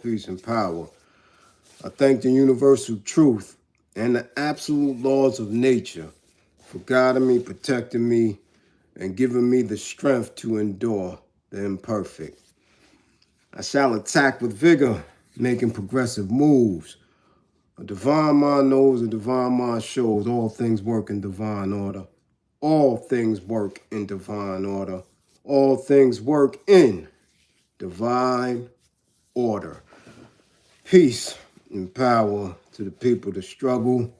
Peace and power. I thank the universal truth and the absolute laws of nature for guiding me, protecting me, and giving me the strength to endure the imperfect. I shall attack with vigor, making progressive moves. A divine mind knows, a divine mind shows all things work in divine order. All things work in divine order. All things work in divine order. Peace and power to the people that struggle.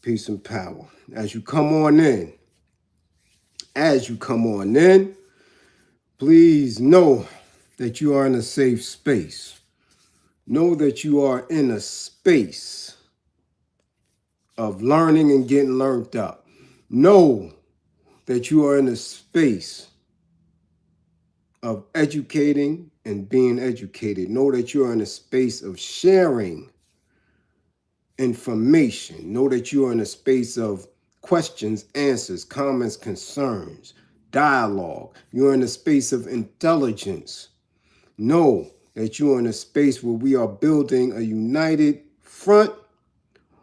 Peace and power. As you come on in, please know that you are in a safe space. Know that you are in a space of learning and getting learned up. Know that you are in a space of educating and being educated. Know that you are in a space of sharing information. Know that you are in a space of questions, answers, comments, concerns, dialogue. You're in a space of intelligence. Know that you are in a space where we are building a united front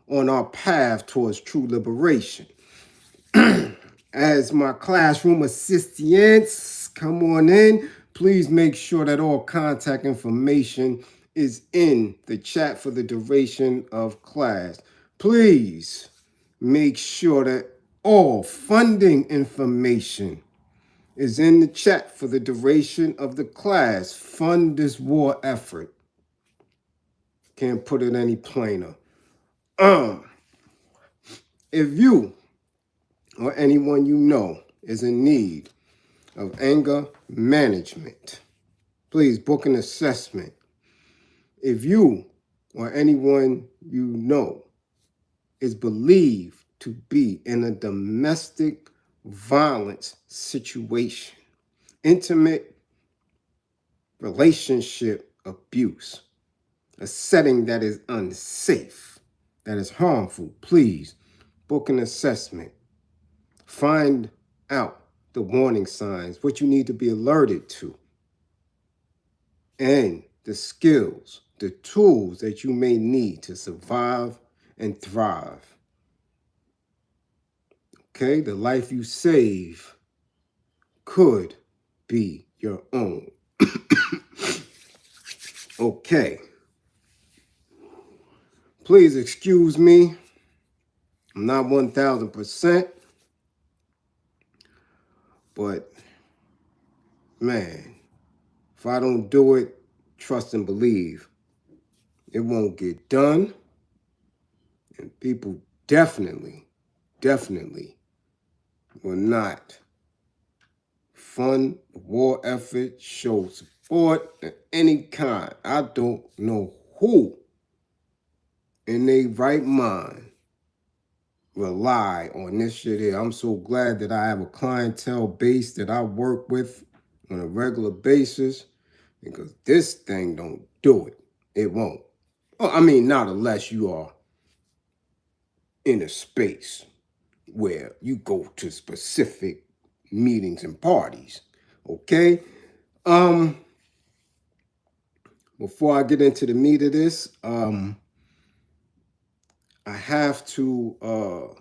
on our path towards true liberation. As my classroom assistants come on in, please make sure that all contact information is in the chat for the duration of class. Please make sure that all funding information is in the chat for the duration of the class. Fund this war effort. Can't put it any plainer. If you or anyone you know is in need of anger management, please book an assessment. If you or anyone you know is believed to be in a domestic violence situation, intimate relationship abuse, a setting that is unsafe, that is harmful, please book an assessment. Find out the warning signs, what you need to be alerted to, and the skills, the tools that you may need to survive and thrive. Okay, the life you save could be your own. Okay, please excuse me. I'm not 1000%, but man, if I don't do it, trust and believe, it won't get done. And people definitely will not fund the war effort, show support of any kind. I don't know who in their right mind rely on this shit here. I'm so glad that I have a clientele base that I work with on a regular basis, because this thing don't do it. It won't. Well, I mean, not unless you are in a space where you go to specific meetings and parties. Okay? Before I get into the meat of this, I have to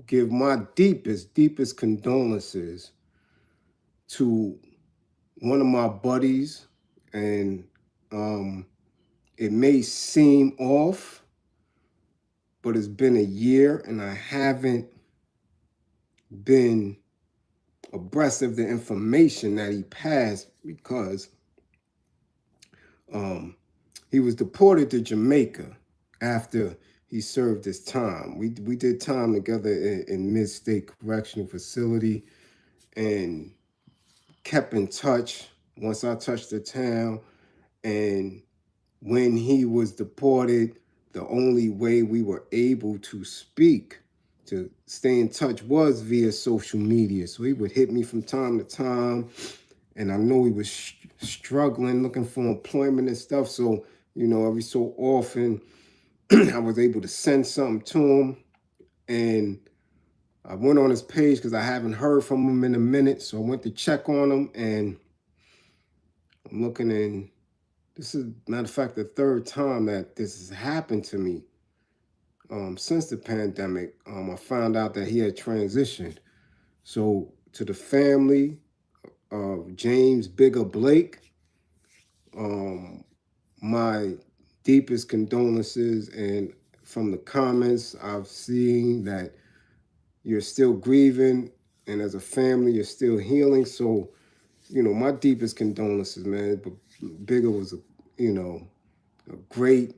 give my deepest condolences to one of my buddies, and it may seem off, but it's been a year and I haven't been abreast of the information that he passed, because he was deported to Jamaica after he served his time. We did time together in Mid-State Correctional Facility and kept in touch once I touched the town. And when he was deported, the only way we were able to speak, to stay in touch, was via social media. So he would hit me from time to time, and I know he was struggling, looking for employment and stuff. So, every so often, I was able to send something to him, and I went on his page because I haven't heard from him in a minute. So I went to check on him, and I'm looking, and This is, matter of fact, the third time that this has happened to me since the pandemic. I found out that he had transitioned. So to the family of James Bigger Blake, um, my deepest condolences. And from the comments I've seen that you're still grieving, and as a family, you're still healing. So, my deepest condolences, man. But Bigger was a great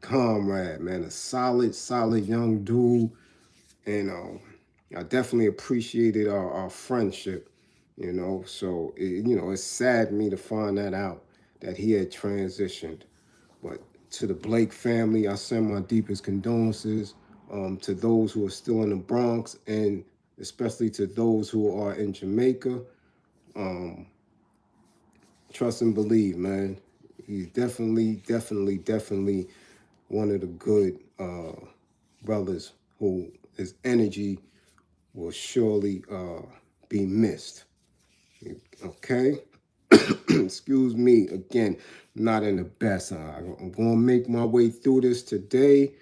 comrade, man. A solid young dude. And I definitely appreciated our friendship, So, it saddened me to find that out, that he had transitioned. But to the Blake family, I send my deepest condolences. To those who are still in the Bronx, and especially to those who are in Jamaica. Um, Trust and believe, man. He's definitely one of the good brothers who his energy will surely be missed. Okay? Excuse me again, not in the best. I'm going to make my way through this today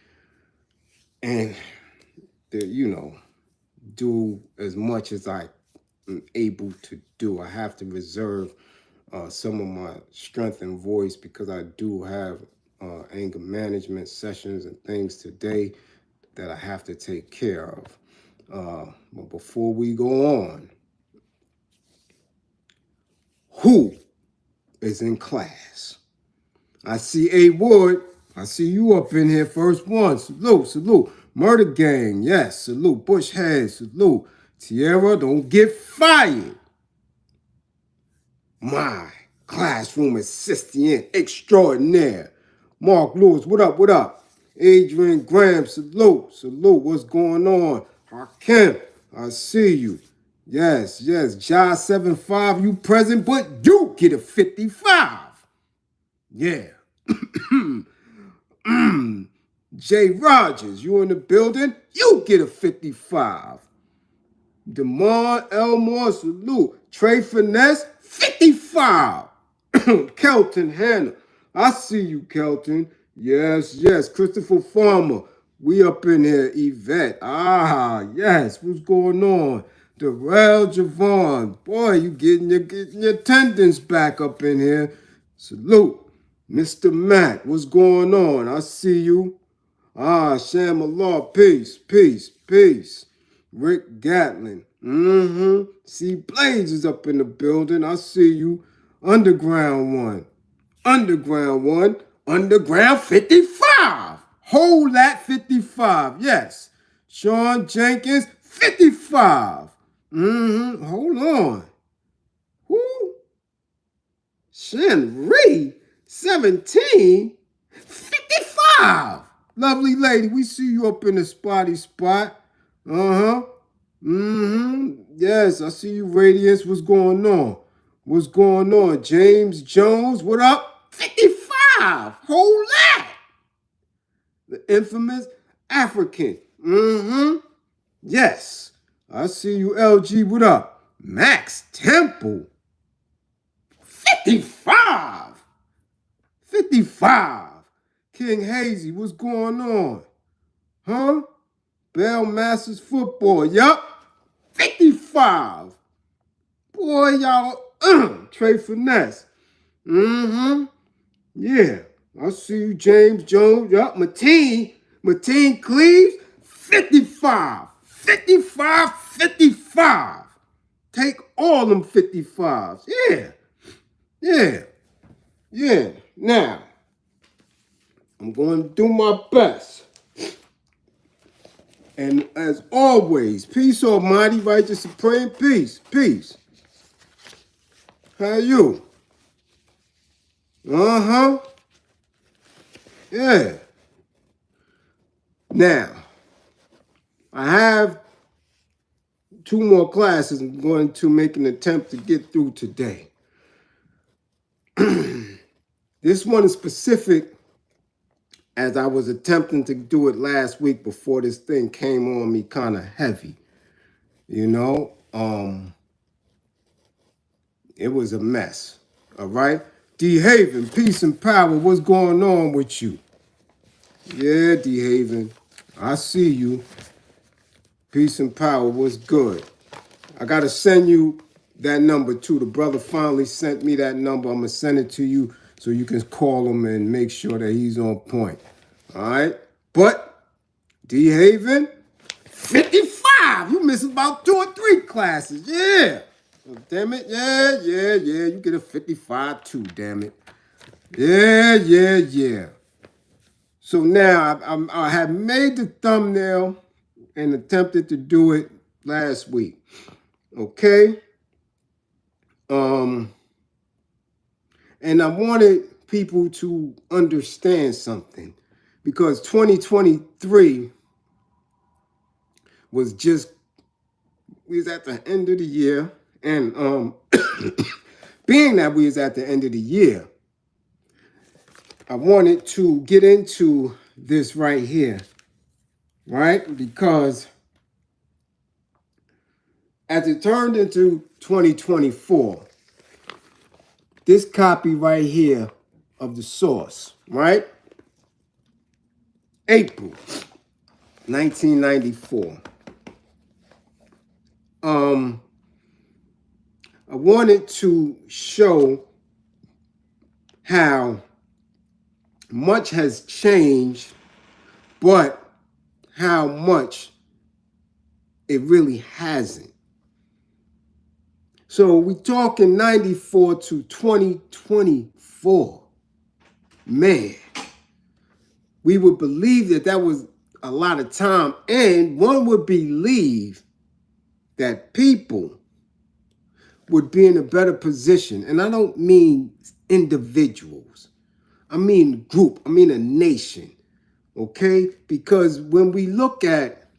and, do as much as I am able to do. I have to reserve some of my strength and voice because I do have anger management sessions and things today that I have to take care of. But before we go on, who is in class? I see A. Wood. I see you up in here. First one. Salute. Murder Gang. Yes. Salute. Bushhead. Salute. Tierra, don't get fired. My classroom assistant extraordinaire. Mark Lewis, what up? Adrian Graham, salute. What's going on? Hakim, I see you. Yes. Jai 75, you present, but you get a 55. Yeah. Jay Rogers, you in the building? You get a 55. Demar Elmore, salute. Trey Finesse, 55. Kelton Hannah, I see you, Kelton. Yes. Christopher Farmer, we up in here. Yvette, yes. What's going on? Darrell Javon, boy, you getting your attendance back up in here. Salute. Mr. Matt, what's going on? I see you. Sham-Allah, peace. Rick Gatlin. See, Blaze is up in the building. I see you. Underground 1. Underground 55. Hold that 55. Yes. Sean Jenkins, 55. Hold on. Who? Shen Ree, 17. 55. Lovely lady, we see you up in the spotty spot. Yes, I see you, Radiance. What's going on? James Jones, what up? 55. Hold that. The infamous African. Yes. I see you, LG. What up? Max Temple. 55. King Hazy, what's going on? Huh? Bell Masters Football. Yup. 55. Boy, y'all. Trey Finesse. Yeah. I see you, James Jones. Yup. Mateen Cleaves. 55. 55. Take all them 55s. Yeah. Now, I'm going to do my best. And as always, peace, almighty, righteous, supreme, peace. How you? Yeah. Now, I have 2 more classes I'm going to make an attempt to get through today. This one is specific as I was attempting to do it last week before this thing came on me kind of heavy. It was a mess. All right. D Haven, peace and power. What's going on with you? Yeah, D Haven, I see you. Peace and power. What's good? I gotta send you that number too. The brother finally sent me that number. I'm gonna send it to you so you can call him and make sure that he's on point. All right. But D Haven, 55. You missed about 2 or 3 classes. Yeah. Oh, damn it. Yeah. You get a 55 too, damn it. Yeah. So now I have made the thumbnail and attempted to do it last week. Okay. And I wanted people to understand something because 2023 was we was at the end of the year, and being that we was at the end of the year, I wanted to get into this right here, right? Because as it turned into 2024, this copy right here of the source, right? April 1994. I wanted to show how much has changed, but how much it really hasn't. So we talking 94 to 2024. Man, we would believe that was a lot of time, and one would believe that people would be in a better position. And I don't mean individuals. I mean group. I mean a nation. Okay? Because when we look at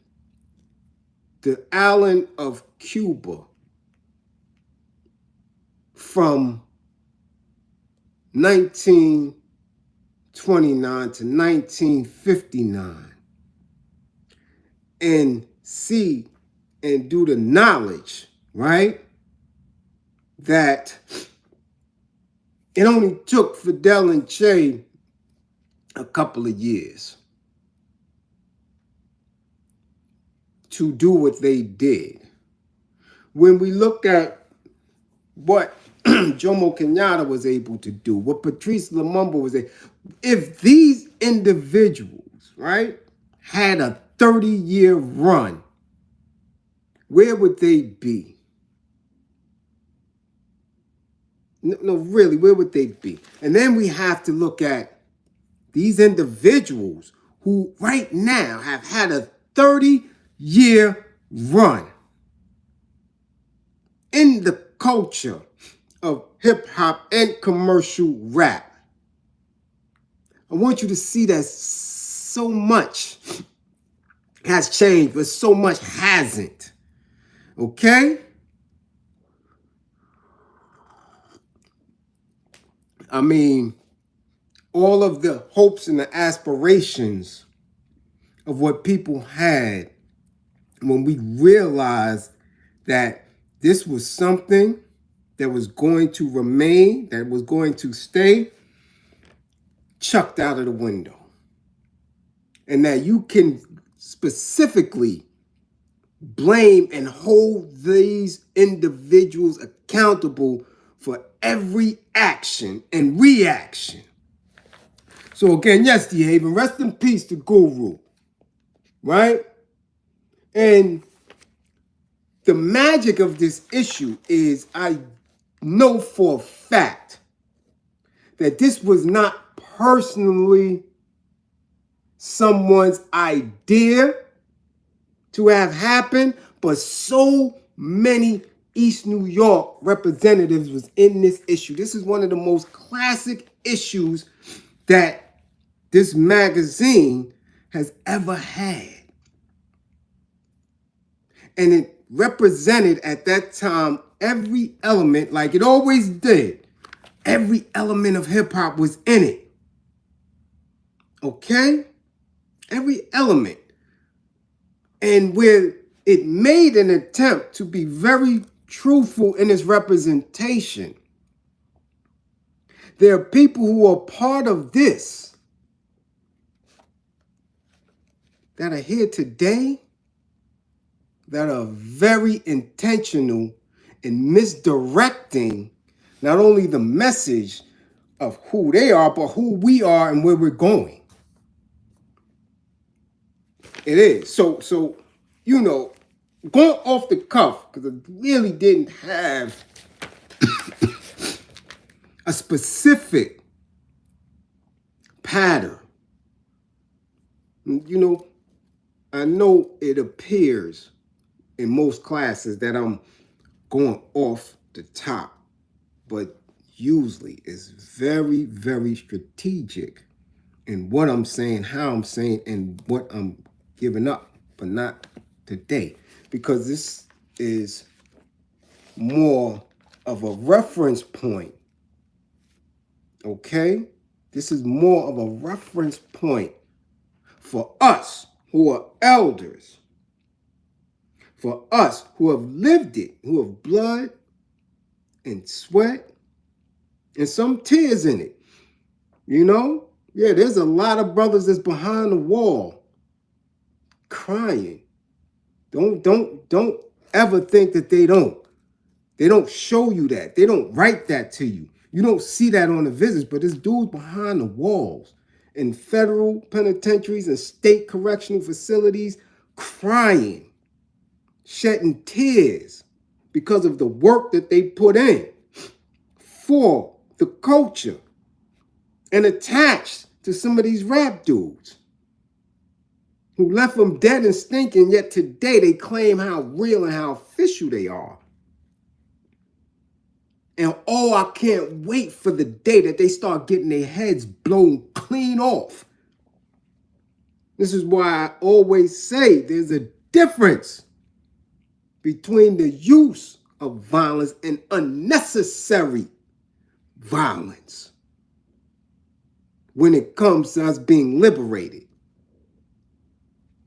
the island of Cuba from 1929 to 1959 and see and do the knowledge, right? That it only took Fidel and Che a couple of years to do what they did. When we look at what Jomo Kenyatta was able to do, what Patrice Lumumba was able, if these individuals, right, had a 30-year run, where would they be? No, really, where would they be? And then we have to look at these individuals who right now have had a 30-year run in the culture of hip hop and commercial rap. I want you to see that so much has changed, but so much hasn't. Okay? I mean, all of the hopes and the aspirations of what people had when we realized that this was something that was going to remain, that was going to stay, chucked out of the window. And that you can specifically blame and hold these individuals accountable for every action and reaction. So again, yes, D Haven, rest in peace to Guru, right? And the magic of this issue is I know for a fact that this was not personally someone's idea to have happened, but so many East New York representatives was in this issue. This is one of the most classic issues that this magazine has ever had. And it represented at that time every element, like it always did. Every element of hip hop was in it. Okay? Every element. And where it made an attempt to be very truthful in its representation, There are people who are part of this that are here today that are very intentional in misdirecting not only the message of who they are, but who we are and where we're going. It is. So going off the cuff, because I really didn't have a specific pattern. I know it appears in most classes that I'm going off the top, but usually it's very, very strategic in what I'm saying, how I'm saying, and what I'm giving up, but not today, because this is more of a reference point. Okay? This is more of a reference point for us who are elders, for us who have lived it, who have blood and sweat and some tears in it. Yeah, there's a lot of brothers that's behind the wall crying. Don't ever think that they don't. They don't show you that. They don't write that to you. You don't see that on the visits, but there's dudes behind the walls in federal penitentiaries and state correctional facilities crying, shedding tears because of the work that they put in for the culture and attached to some of these rap dudes who left them dead and stinking, yet today they claim how real and how official they are. And I can't wait for the day that they start getting their heads blown clean off. This is why I always say there's a difference between the use of violence and unnecessary violence when it comes to us being liberated.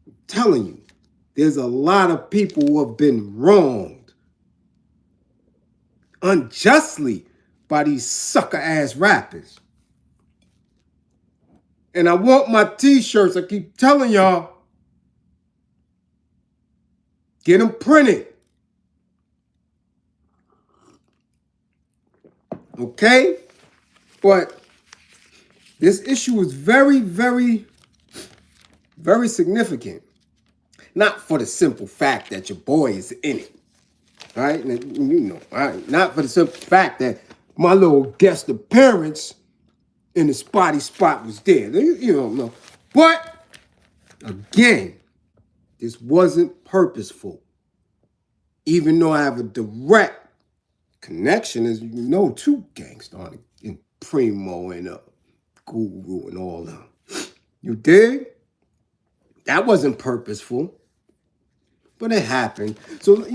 I'm telling you, there's a lot of people who have been wronged unjustly by these sucker-ass rappers. And I want my t-shirts, I keep telling y'all, get them printed. Okay? But this issue is very, very, very significant. Not for the simple fact that your boy is in it. Right? Right? Not for the simple fact that my little guest appearance in the spotty spot was there. No. But again, this wasn't purposeful. Even though I have a direct connection, as you know, to GangStar and Primo and Guru and all that. You dig? That wasn't purposeful. But it happened. So,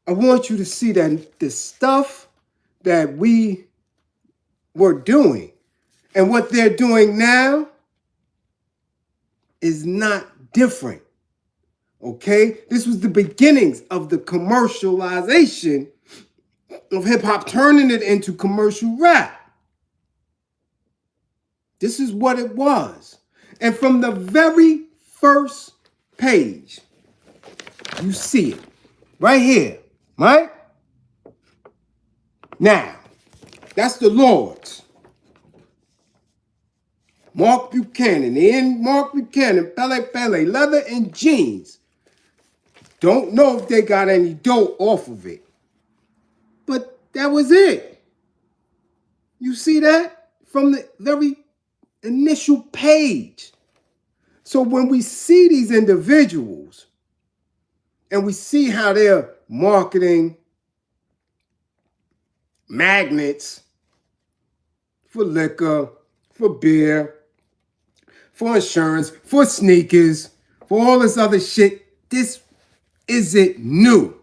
I want you to see that the stuff that we were doing and what they're doing now is not different. Okay? This was the beginnings of the commercialization of hip-hop, turning it into commercial rap. This is what it was. And from the very first page, you see it right here. Right? Now, that's the Lords. Mark Buchanan, Mark Buchanan, Pele, leather and jeans. Don't know if they got any dough off of it. But that was it. You see that? From the very initial page. So when we see these individuals and we see how they're marketing magnets for liquor, for beer, for insurance, for sneakers, for all this other shit, this isn't new.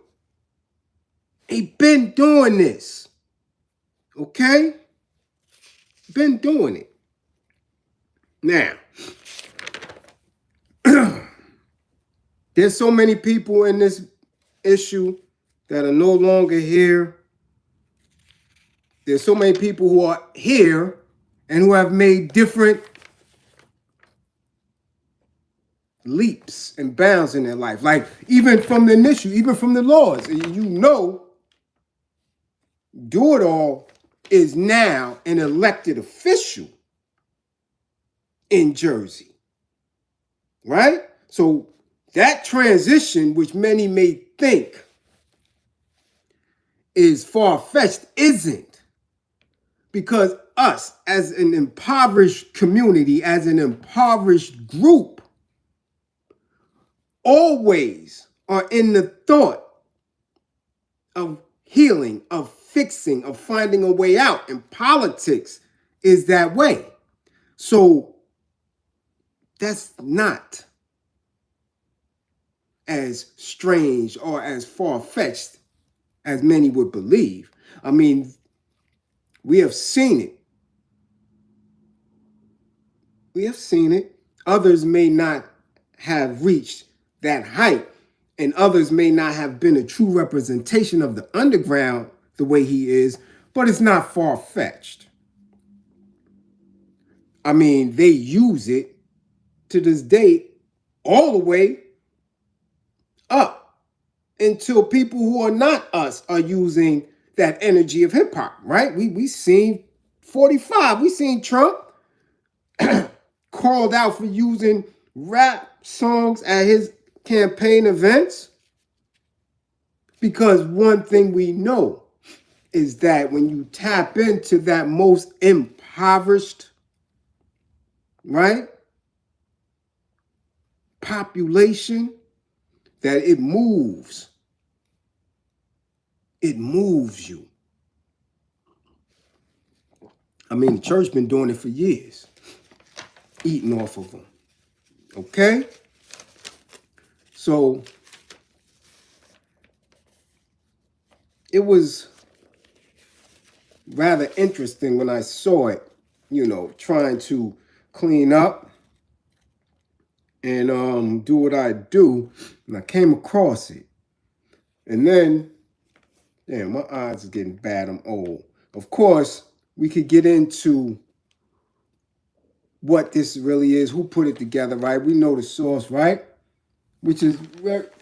He been doing this. Okay? Been doing it. Now, there's so many people in this issue that are no longer here. There's so many people who are here and who have made different leaps and bounds in their life. Like even from the initial, even from the laws, you know, Do It All is now an elected official in Jersey, right? So that transition, which many may think is far-fetched, isn't, because us as an impoverished community, as an impoverished group, always are in the thought of healing, of fixing, of finding a way out. And politics is that way. So that's not as strange or as far-fetched as many would believe. I mean, we have seen it. We have seen it. Others may not have reached that height, and others may not have been a true representation of the underground the way he is, but it's not far-fetched. I mean, they use it to this day all the way up until people who are not us are using that energy of hip-hop, right? We seen 45, we seen Trump called out for using rap songs at his campaign events. Because one thing we know is that when you tap into that most impoverished, right, population, that it moves. It moves you. I mean, the church been doing it for years, eating off of them. Okay? So it was rather interesting when I saw it, you know, trying to clean up and do what I do, and I came across it. And then, damn, my eyes are getting bad, I'm old. Of course, we could get into what this really is, who put it together, right? We know the source, right? Which is,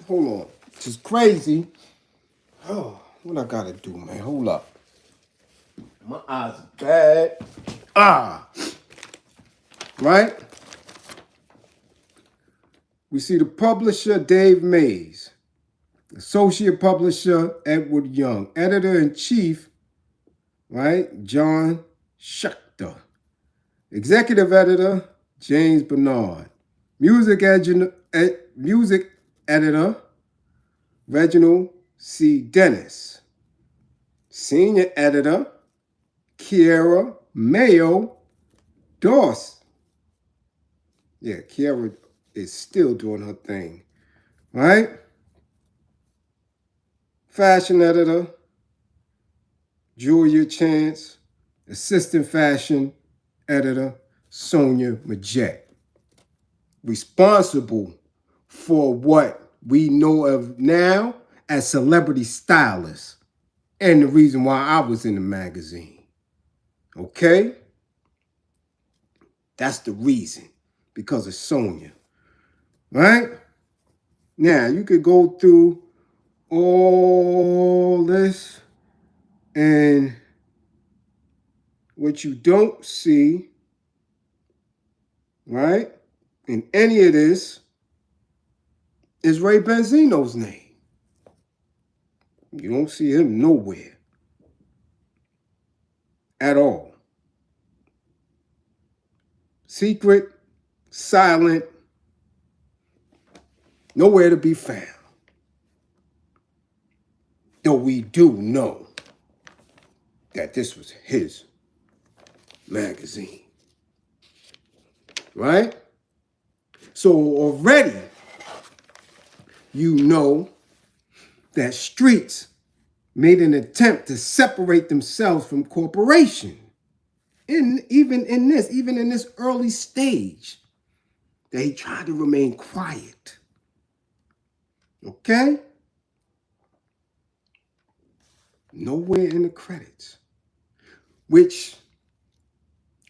hold on, which is crazy. Oh, what I gotta do, man? Hold up. My eyes are bad. Right? We see the publisher, Dave Mays. Associate publisher, Edward Young. Editor-in-chief, right? John Schechter. Executive editor, James Bernard. Music editor, Reginald C. Dennis. Senior editor, Kiara Mayo Doss. Yeah, Kiara is still doing her thing, right? Fashion editor, Julia Chance. Assistant fashion editor, Sonia Majette. Responsible for what we know of now as celebrity stylists, and the reason why I was in the magazine. Okay? That's the reason, because of Sonia. Right? Now, you could go through all this, and what you don't see, right, in any of this is Ray Benzino's name. You don't see him nowhere at all. Secret, silent, nowhere to be found. Though we do know that this was his magazine. Right? So already you know that streets made an attempt to separate themselves from corporation. Even in this early stage, they tried to remain quiet. Okay? Nowhere in the credits. which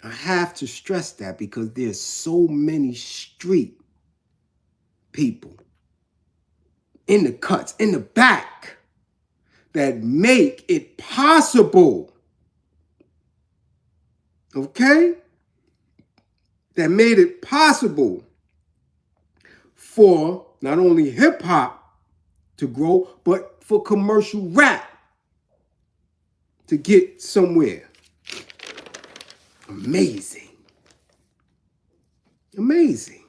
I have to stress that because there's so many street people in the cuts, in the back, that make it possible, okay? That made it possible for not only hip hop to grow, but for commercial rap to get somewhere. Amazing. Amazing.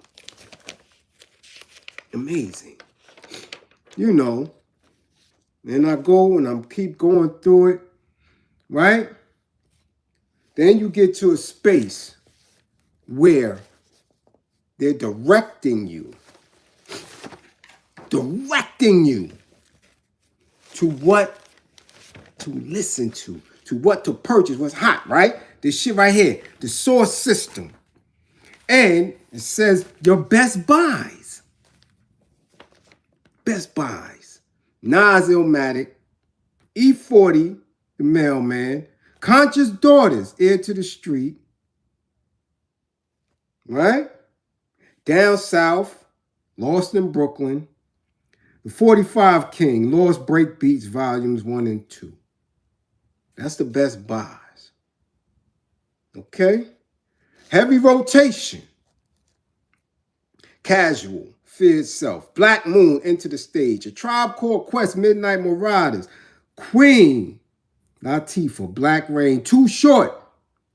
Amazing. You know, and I go and I keep going through it, right? Then you get to a space where they're directing you to what to listen to what to purchase, what's hot, right? This shit right here, the source system. And it says your best buys. Best buys. Nas Illmatic, E40, the mailman, Conscious Daughters, Heir to the Street, right? Down South, Lost in Brooklyn, The 45 King, Lost Breakbeats, Volumes 1 and 2. That's the best buys. Okay? Heavy rotation. Casual, Fear Itself, Black Moon, Enter the Stage, A Tribe Called Quest, Midnight Marauders, Queen, Latifah, Black Rain, Too Short,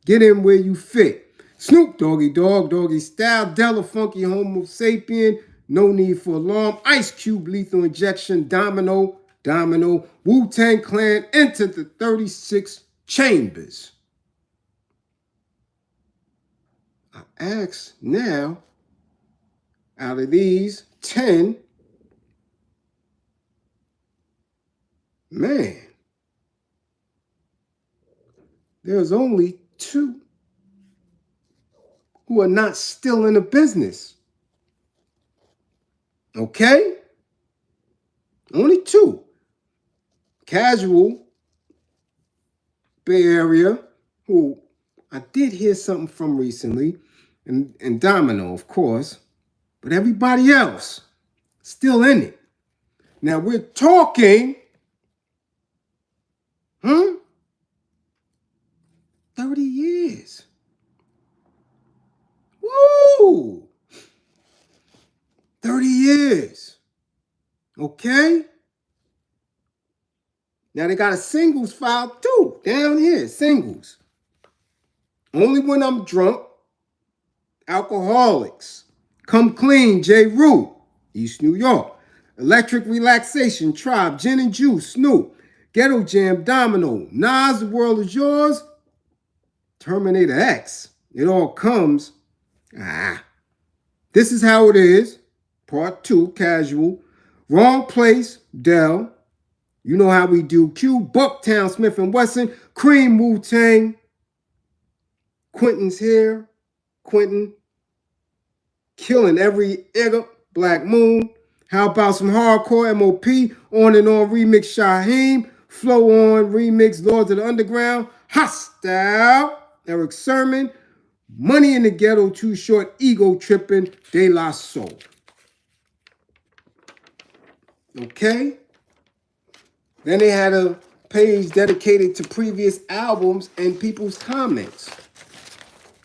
Get In Where You Fit, Snoop Doggy Dogg, Doggy Style, Della Funky, Homo Sapien, No Need for Alarm, Ice Cube, Lethal Injection, Domino, Wu-Tang Clan, Enter the 36 Chambers. I ask now, out of these 10, man, there's only 2 who are not still in the business. Okay? Only 2. Casual, Bay Area, who I did hear something from recently, and Domino, of course, but everybody else still in it. Now we're talking, 30 years. Woo! 30 years. Okay? Now they got a singles file too, down here, singles. Only When I'm Drunk, Alcoholics, Come Clean, J. Rue, East New York, Electric Relaxation, Tribe, Gin and Juice, Snoop, Ghetto Jam, Domino, Nas, The World Is Yours, Terminator X. It all comes. This Is How It Is, Part 2, Casual, Wrong Place, Dell, You Know How We Do, Q, Bucktown, Smith & Wesson, Cream, Wu-Tang, Quentin's Here, Quentin, Killing Every Egger, Black Moon, How About Some Hardcore, MOP, On and On Remix, Shaheem, Flow On Remix, Lords of the Underground, Hostile, Eric Sermon, Money in the Ghetto, Too Short, Ego Tripping, De La Soul. Okay? Then they had a page dedicated to previous albums and people's comments.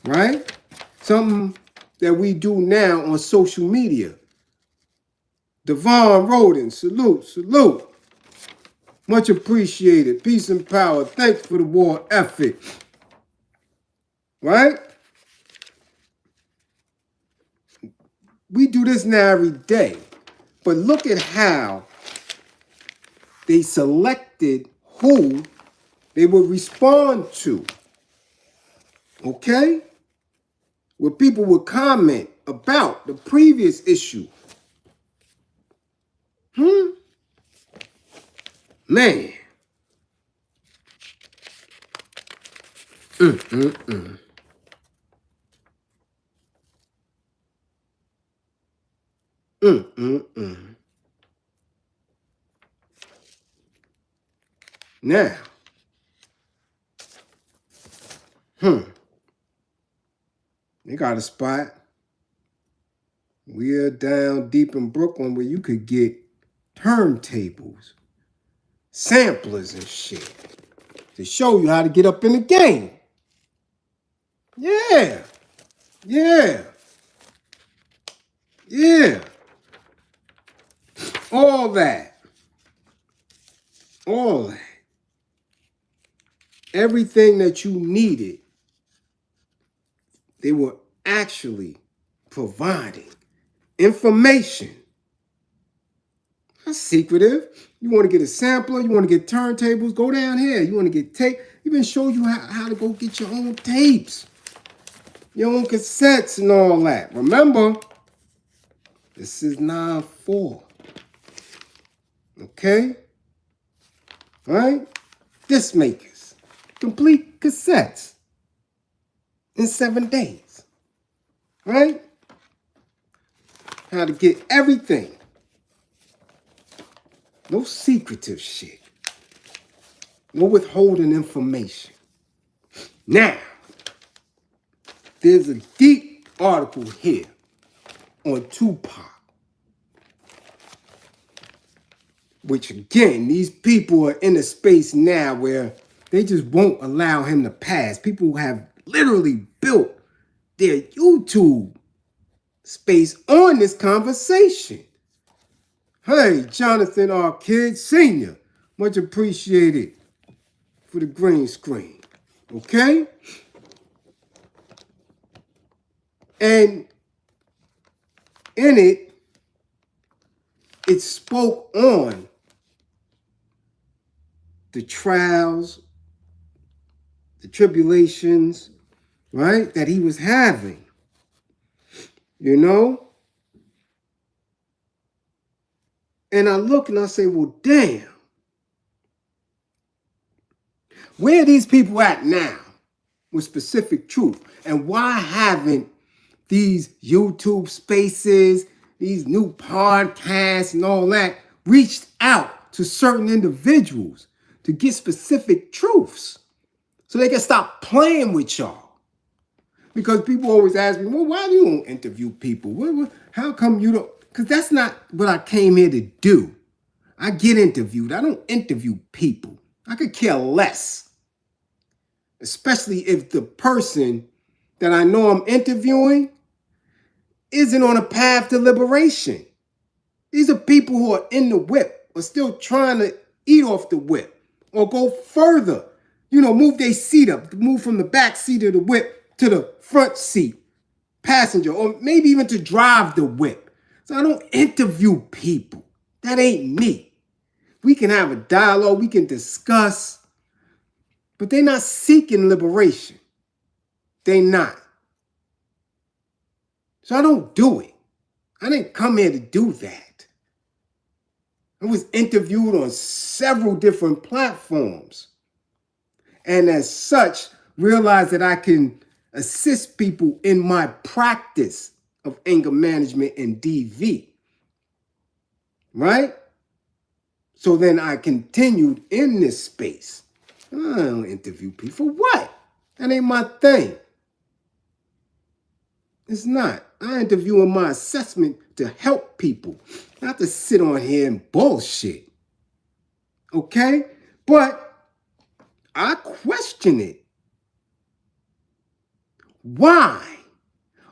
Right? Something that we do now on social media. Devon Roden, salute. Much appreciated. Peace and power. Thanks for the war effort. Right? We do this now every day. But look at how they selected who they would respond to. Okay? Where people would comment about the previous issue. Man. Now, They got a spot. We're down deep in Brooklyn where you could get turntables, samplers and shit to show you how to get up in the game. Yeah. Yeah. Yeah. All that. All that. Everything that you needed, they were actually providing information. That's secretive. You want to get a sampler, you want to get turntables, go down here. You want to get tape, even show you how to go get your own tapes, your own cassettes and all that. Remember, this is 9-4. Okay? All right? Disc makers. Complete cassettes in 7 days. Right? How to get everything. No secretive shit. No withholding information. Now, there's a deep article here on Tupac. Which again, these people are in a space now where they just won't allow him to pass. People have literally built their YouTube space on this conversation. Hey, Jonathan R. Kidd Sr., much appreciated for the green screen. Okay? And in it, it spoke on the trials, the tribulations, right, that he was having. You know? And I look and I say, well, damn. Where are these people at now with specific truth? And why haven't these YouTube spaces, these new podcasts and all that reached out to certain individuals to get specific truths so they can stop playing with y'all? Because people always ask me, well, why do you don't interview people? How come you don't? Because that's not what I came here to do. I get interviewed. I don't interview people. I could care less. Especially if the person that I know I'm interviewing isn't on a path to liberation. These are people who are in the whip or still trying to eat off the whip or go further. You know, move their seat up, move from the back seat of the whip to the front seat, passenger, or maybe even to drive the whip. So I don't interview people. That ain't me. We can have a dialogue, we can discuss, but they're not seeking liberation. They're not. So I don't do it. I didn't come here to do that. I was interviewed on several different platforms. And as such, realized that I can assist people in my practice of anger management and DV. Right? So then I continued in this space. I don't interview people. For what? That ain't my thing. It's not. I interview in my assessment to help people, not to sit on here and bullshit. Okay? But I question it. Why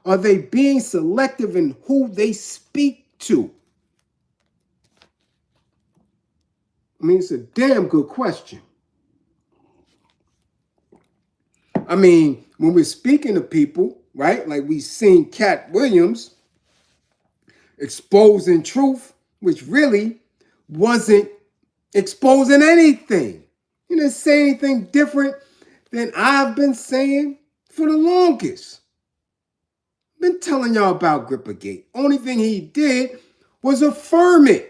are they being selective in who they speak to? I mean, it's a damn good question. I mean, when we're speaking to people, right, like we've seen Cat Williams exposing truth, which really wasn't exposing anything. You didn't say anything different than I've been saying for the longest. Been telling y'all about Grippergate. Only thing he did was affirm it.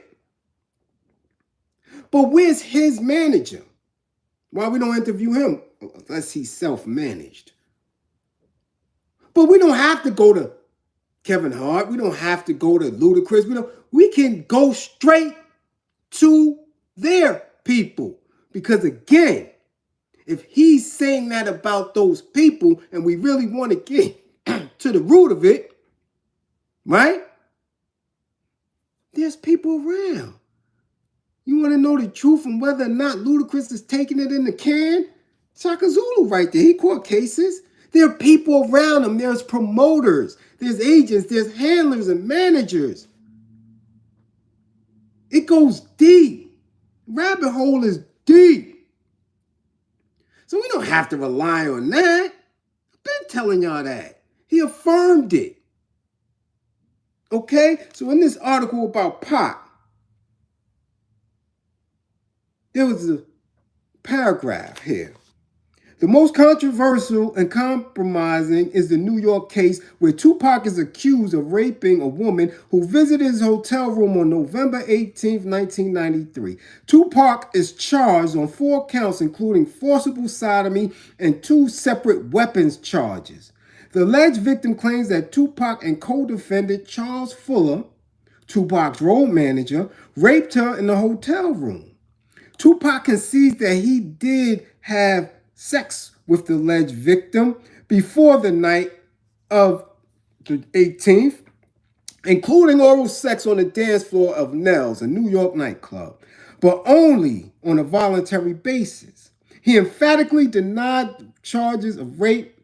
But where's his manager? Why we don't interview him? Unless he's self-managed. But we don't have to go to Kevin Hart. We don't have to go to Ludacris. We can go straight to their people. Because again, If he's saying that about those people and we really want to get to the root of it, right? There's people around. You want to know the truth and whether or not Ludacris is taking it in the can? Shaka Zulu right there. He caught cases. There are people around him. There's promoters. There's agents. There's handlers and managers. It goes deep. Rabbit hole is deep. So we don't have to rely on that. I've been telling y'all that. He affirmed it. Okay? So in this article about Pac, there was a paragraph here. The most controversial and compromising is the New York case where Tupac is accused of raping a woman who visited his hotel room on November 18, 1993. Tupac is charged on 4 counts, including forcible sodomy and 2 separate weapons charges. The alleged victim claims that Tupac and co-defendant Charles Fuller, Tupac's road manager, raped her in the hotel room. Tupac concedes that he did have sex with the alleged victim before the night of the 18th, including oral sex on the dance floor of Nell's, a New York nightclub, but only on a voluntary basis. He emphatically denied charges of rape,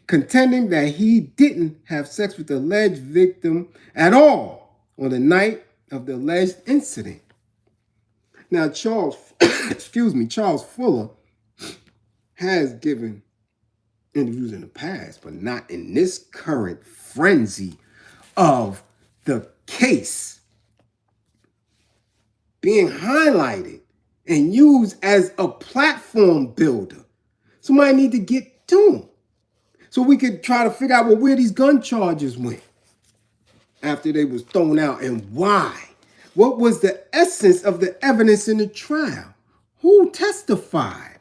contending that he didn't have sex with the alleged victim at all on the night of the alleged incident. Now, Charles Fuller has given interviews in the past, but not in this current frenzy of the case being highlighted and used as a platform builder. Somebody need to get to him so we could try to figure out where these gun charges went after they was thrown out and why. What was the essence of the evidence in the trial? Who testified?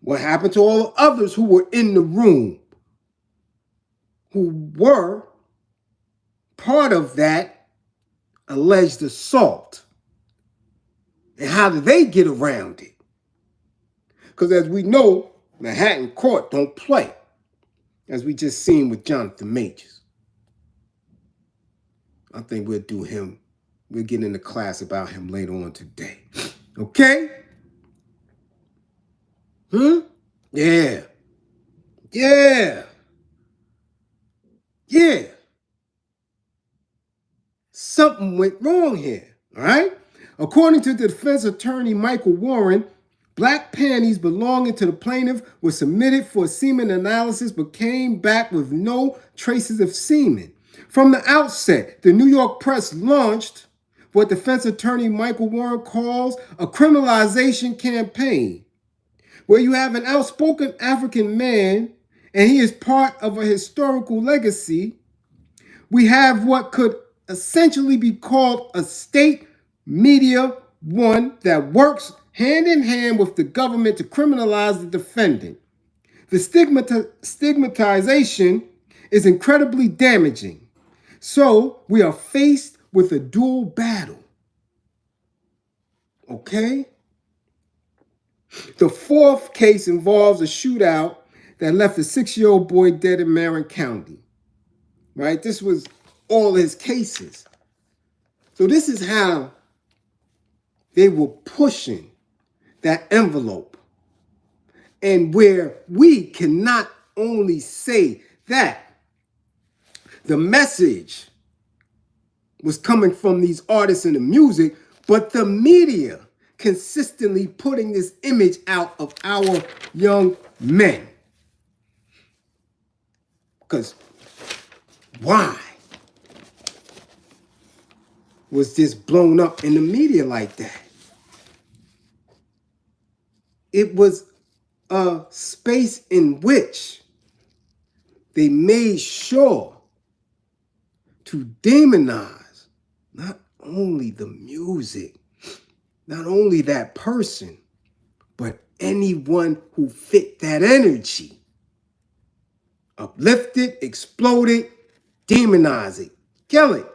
What happened to all the others who were in the room, who were part of that alleged assault? And how did they get around it? Because as we know, Manhattan Court don't play, as we just seen with Jonathan Majors. I think we'll do him. We'll get into class about him later on today. Okay? Yeah. Something went wrong here, all right? According to the defense attorney Michael Warren, black panties belonging to the plaintiff were submitted for semen analysis but came back with no traces of semen. From the outset, the New York press launched what defense attorney Michael Warren calls a criminalization campaign, where you have an outspoken African man and he is part of a historical legacy. We have what could essentially be called a state media one that works hand in hand with the government to criminalize the defendant. The stigmatization is incredibly damaging. So we are faced with a dual battle. Okay? The 4th case involves a shootout that left a 6-year-old boy dead in Marin County. Right? This was all his cases. So this is how they were pushing that envelope. And where we can not only say that the message was coming from these artists and the music, but the media consistently putting this image out of our young men. Because why was this blown up in the media like that? It was a space in which they made sure to demonize not only the music, not only that person, but anyone who fit that energy. Uplift it, explode it, demonize it, kill it.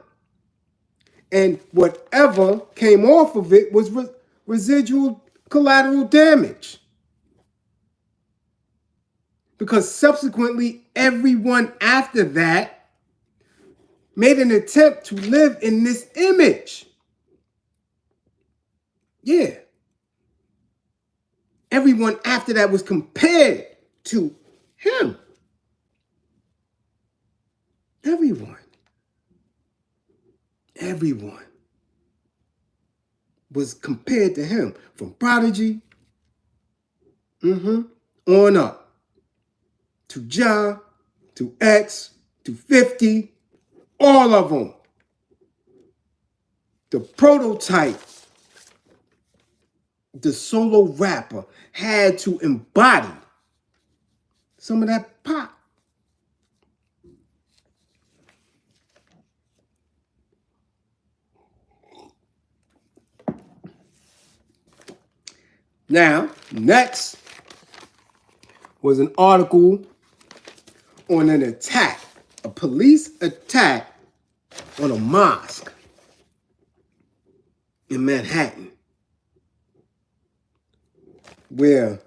And whatever came off of it was residual collateral damage. Because subsequently, everyone after that made an attempt to live in this image. Yeah. Everyone after that was compared to him. Everyone was compared to him, from Prodigy on up to Ja, to X, to 50, all of them. The prototype, the solo rapper, had to embody some of that pop. Now, next was an article on an attack, a police attack on a mosque in Manhattan, where,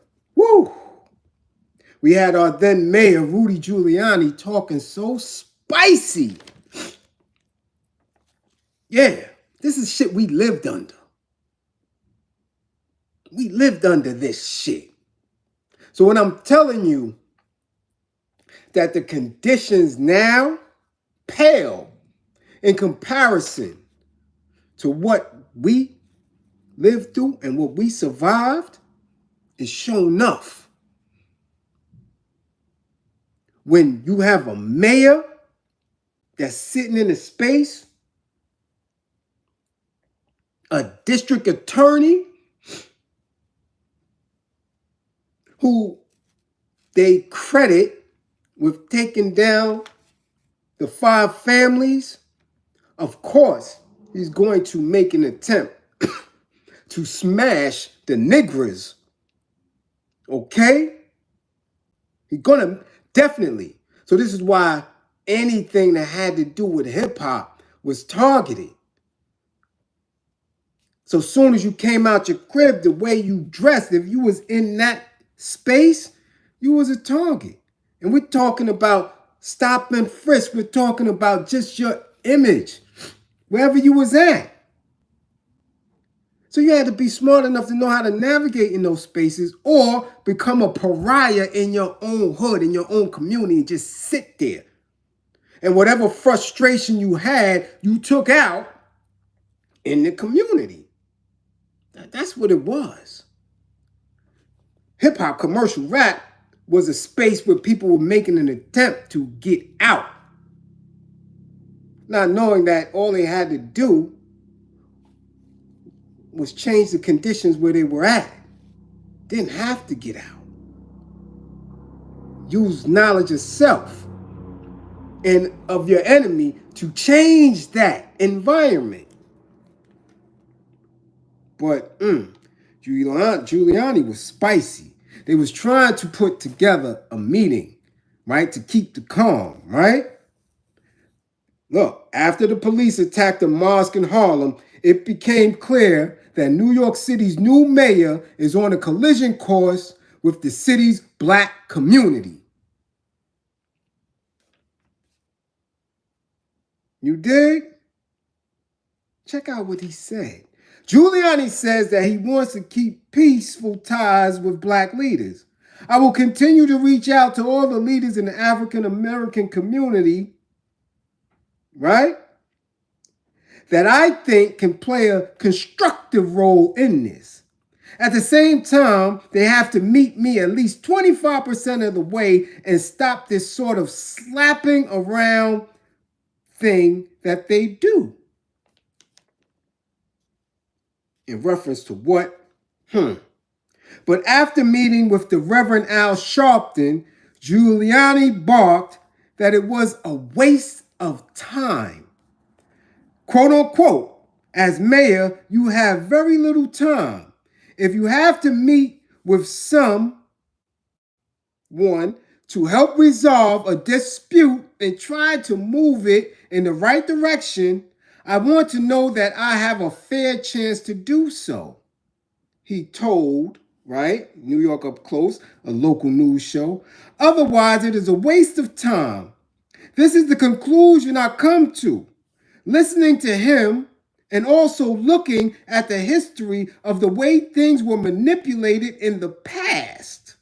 we had our then mayor, Rudy Giuliani, talking so spicy. Yeah, this is shit we lived under. We lived under this shit. So when I'm telling you that the conditions now pale in comparison to what we lived through and what we survived, is shown enough. When you have a mayor that's sitting in a space, a district attorney who they credit with taking down the 5 families, of course, he's going to make an attempt to smash the niggers. Okay? He's gonna definitely. So this is why anything that had to do with hip hop was targeted. So soon as you came out your crib, the way you dressed, if you was in that space, you was a target. And we're talking about stop and frisk. We're talking about just your image, wherever you was at. So you had to be smart enough to know how to navigate in those spaces, or become a pariah in your own hood, in your own community, and just sit there. And whatever frustration you had, you took out in the community. That's what it was. Hip hop, commercial rap was a space where people were making an attempt to get out, not knowing that all they had to do was change the conditions where they were at. Didn't have to get out. Use knowledge of self and of your enemy to change that environment. But Giuliani was spicy. They was trying to put together a meeting, right, to keep the calm, right? Look, after the police attacked a mosque in Harlem, it became clear that New York City's new mayor is on a collision course with the city's black community. You dig? Check out what he said. Giuliani says that he wants to keep peaceful ties with black leaders. I will continue to reach out to all the leaders in the African American community, right, that I think can play a constructive role in this. At the same time, they have to meet me at least 25% of the way and stop this sort of slapping around thing that they do. In reference to what? But after meeting with the Reverend Al Sharpton, Giuliani barked that it was a waste of time. Quote unquote, as mayor, you have very little time. If you have to meet with someone to help resolve a dispute and try to move it in the right direction, I want to know that I have a fair chance to do so. he told, right, New York Up Close, a local news show, otherwise it is a waste of time. This is the conclusion I come to. Listening to him and also looking at the history of the way things were manipulated in the past.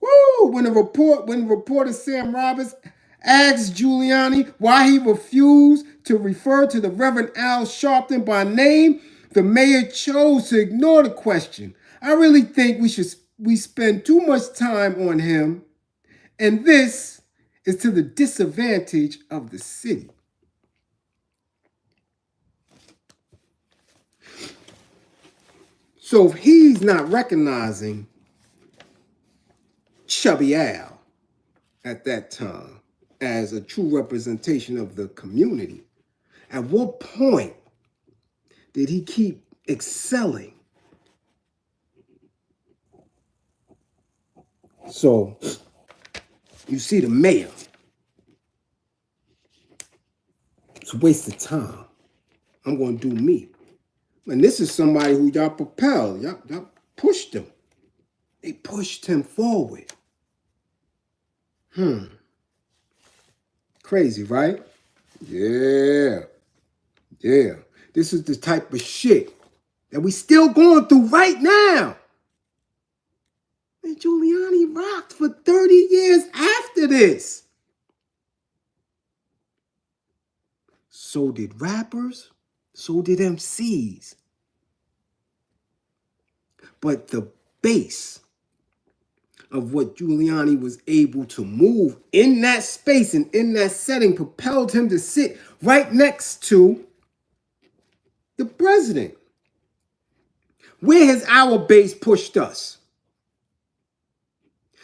Woo! When reporter Sam Roberts asked Giuliani why he refused to refer to the Reverend Al Sharpton by name, the mayor chose to ignore the question. I really think we spend too much time on him, and this is to the disadvantage of the city. So if he's not recognizing Chubby Al at that time as a true representation of the community, at what point did he keep excelling? So you see the mayor. It's a waste of time. I'm going to do me. And this is somebody who y'all propelled. Y'all pushed him. They pushed him forward. Crazy, right? Yeah. This is the type of shit that we still going through right now. And Giuliani rocked for 30 years after this. So did rappers. So did MCs. But the base of what Giuliani was able to move in that space and in that setting propelled him to sit right next to the president. Where has our base pushed us?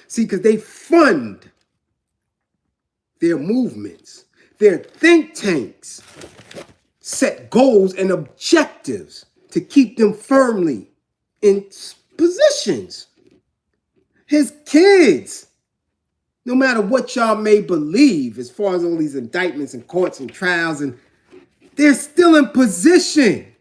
See, because they fund their movements, their think tanks, set goals and objectives to keep them firmly in positions. His kids, no matter what y'all may believe, as far as all these indictments and courts and trials, and they're still in position.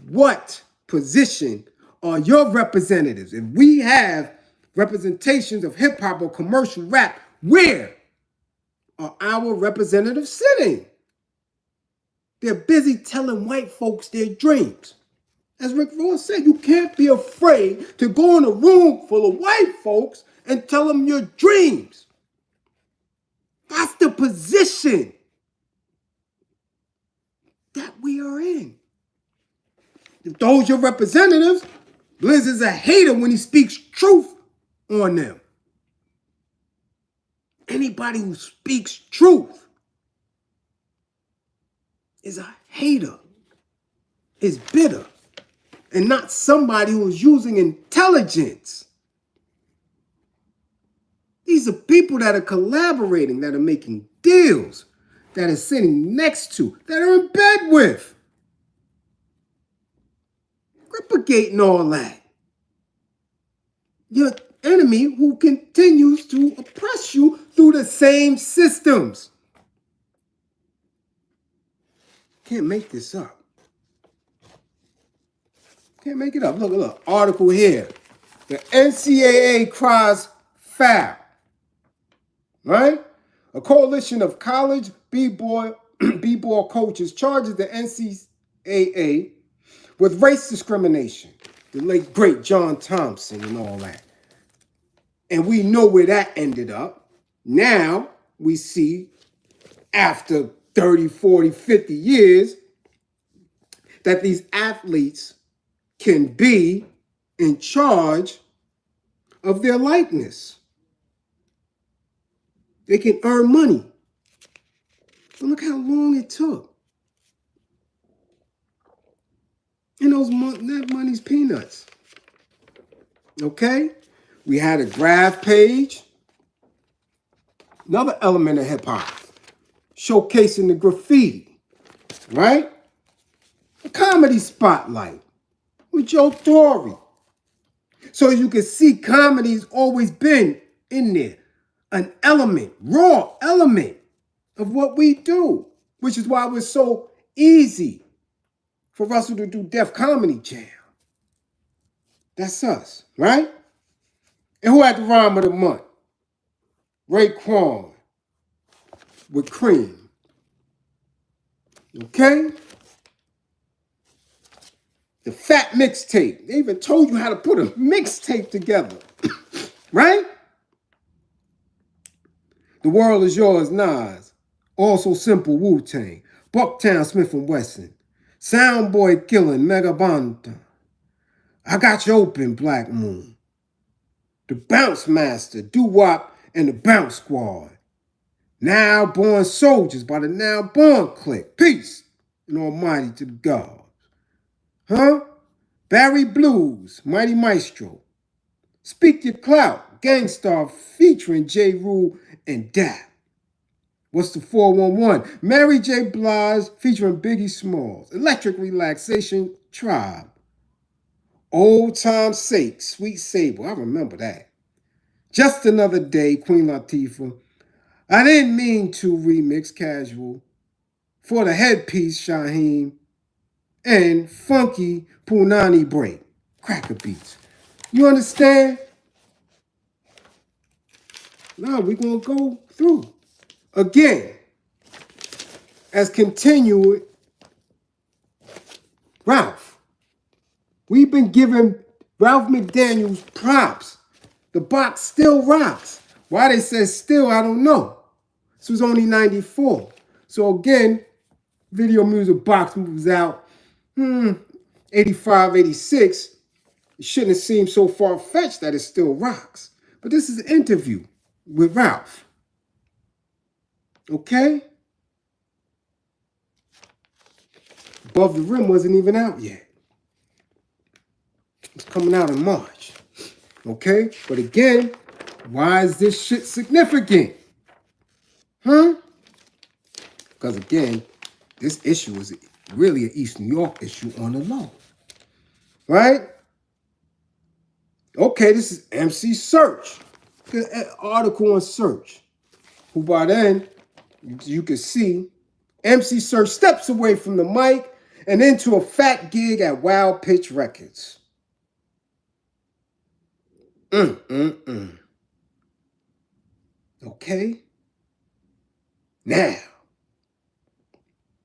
What position are your representatives? If we have representations of hip hop or commercial rap, where are our representatives sitting? They're busy telling white folks their dreams. As Rick Ross said, you can't be afraid to go in a room full of white folks and tell them your dreams. That's the position that we are in. If those your representatives, Bliz is a hater when he speaks truth on them. Anybody who speaks truth is a hater, is bitter, and not somebody who is using intelligence. These are people that are collaborating, that are making deals, that are sitting next to, that are in bed with, propagating all that. Your enemy who continues to oppress you through the same systems. Can't make this up. Can't make it up. Look, article here. The NCAA cries foul. Right? A coalition of college b-ball coaches charges the NCAA with race discrimination. The late, great John Thompson and all that. And we know where that ended up. Now we see, after 30, 40, 50 years, that these athletes can be in charge of their likeness. They can earn money. But look how long it took. And that money's peanuts. Okay? We had a graph page. Another element of hip hop. Showcasing the graffiti. Right? A comedy spotlight with Joe Torre. So you can see comedy's always been in there. An element, raw element of what we do. Which is why it was so easy for Russell to do Def Comedy Jam. That's us, right? And who had the rhyme of the month? Raekwon with Cream. Okay? The fat mixtape. They even told you how to put a mixtape together. Right? The World Is Yours, Nas. Also Simple, Wu-Tang. Bucktown, Smith & Wesson. Soundboy Killing, Megabanda. I Got You Open, Black Moon. The Bounce Master, Doo-Wop, and the Bounce Squad. Now Born Soldiers by the Now Born Clique. Peace and almighty to the gods. Huh? Barry Blues, Mighty Maestro. Speak Your Clout, GangStar featuring J. Rule and Dap. What's the 411? Mary J. Blige featuring Biggie Smalls. Electric Relaxation Tribe. Old Time Sake, Sweet Sable. I remember that. Just Another Day, Queen Latifah. I Didn't Mean to remix Casual. For the Headpiece, Shaheem. And Funky Punani Break. Cracker Beats. You understand? Now we're going to go through. Again, as continued, Ralph. We've been giving Ralph McDaniels props. The box still rocks. Why they said still, I don't know. This was only 94. So again, Video Music Box was out 85, 86. It shouldn't have seemed so far-fetched that it still rocks. But this is an interview with Ralph. Okay? Above the Rim wasn't even out yet. It's coming out in March. Okay? But again, why is this shit significant? Huh? Because again, this issue is really an East New York issue on the low. Right? Okay, this is MC Search. An article on Search. Who by then, you can see, MC Search steps away from the mic and into a fat gig at Wild Pitch Records. Okay? Now,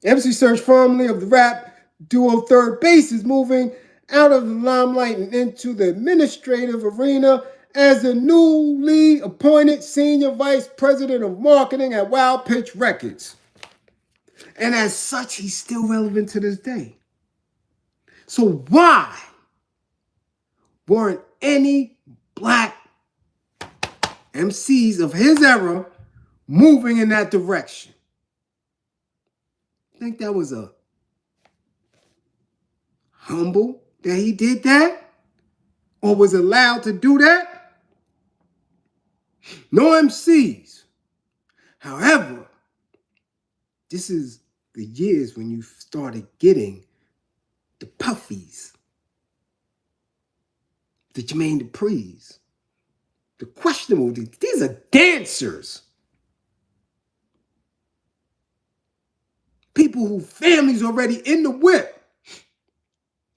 MC Search, formerly of the rap duo Third Base, is moving out of the limelight and into the administrative arena as the newly appointed Senior Vice President of Marketing at Wild Pitch Records. And as such, he's still relevant to this day. So why weren't any black MCs of his era moving in that direction? I think that was a humble that he did that or was allowed to do that. No MCs. However, this is the years when you started getting the Puffies, the Jermaine Dupri's, the questionable. These are dancers. People whose families already in the whip,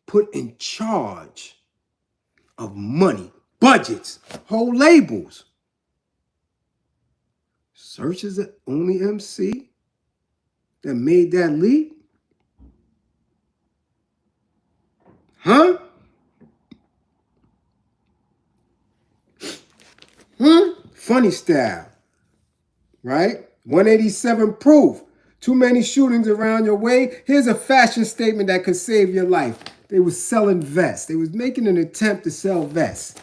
put in charge of money, budgets, whole labels. Search is the only MC that made that leap? Huh? Funny style, right? 187 proof. Too many shootings around your way. Here's a fashion statement that could save your life. They was selling vests. They was making an attempt to sell vests.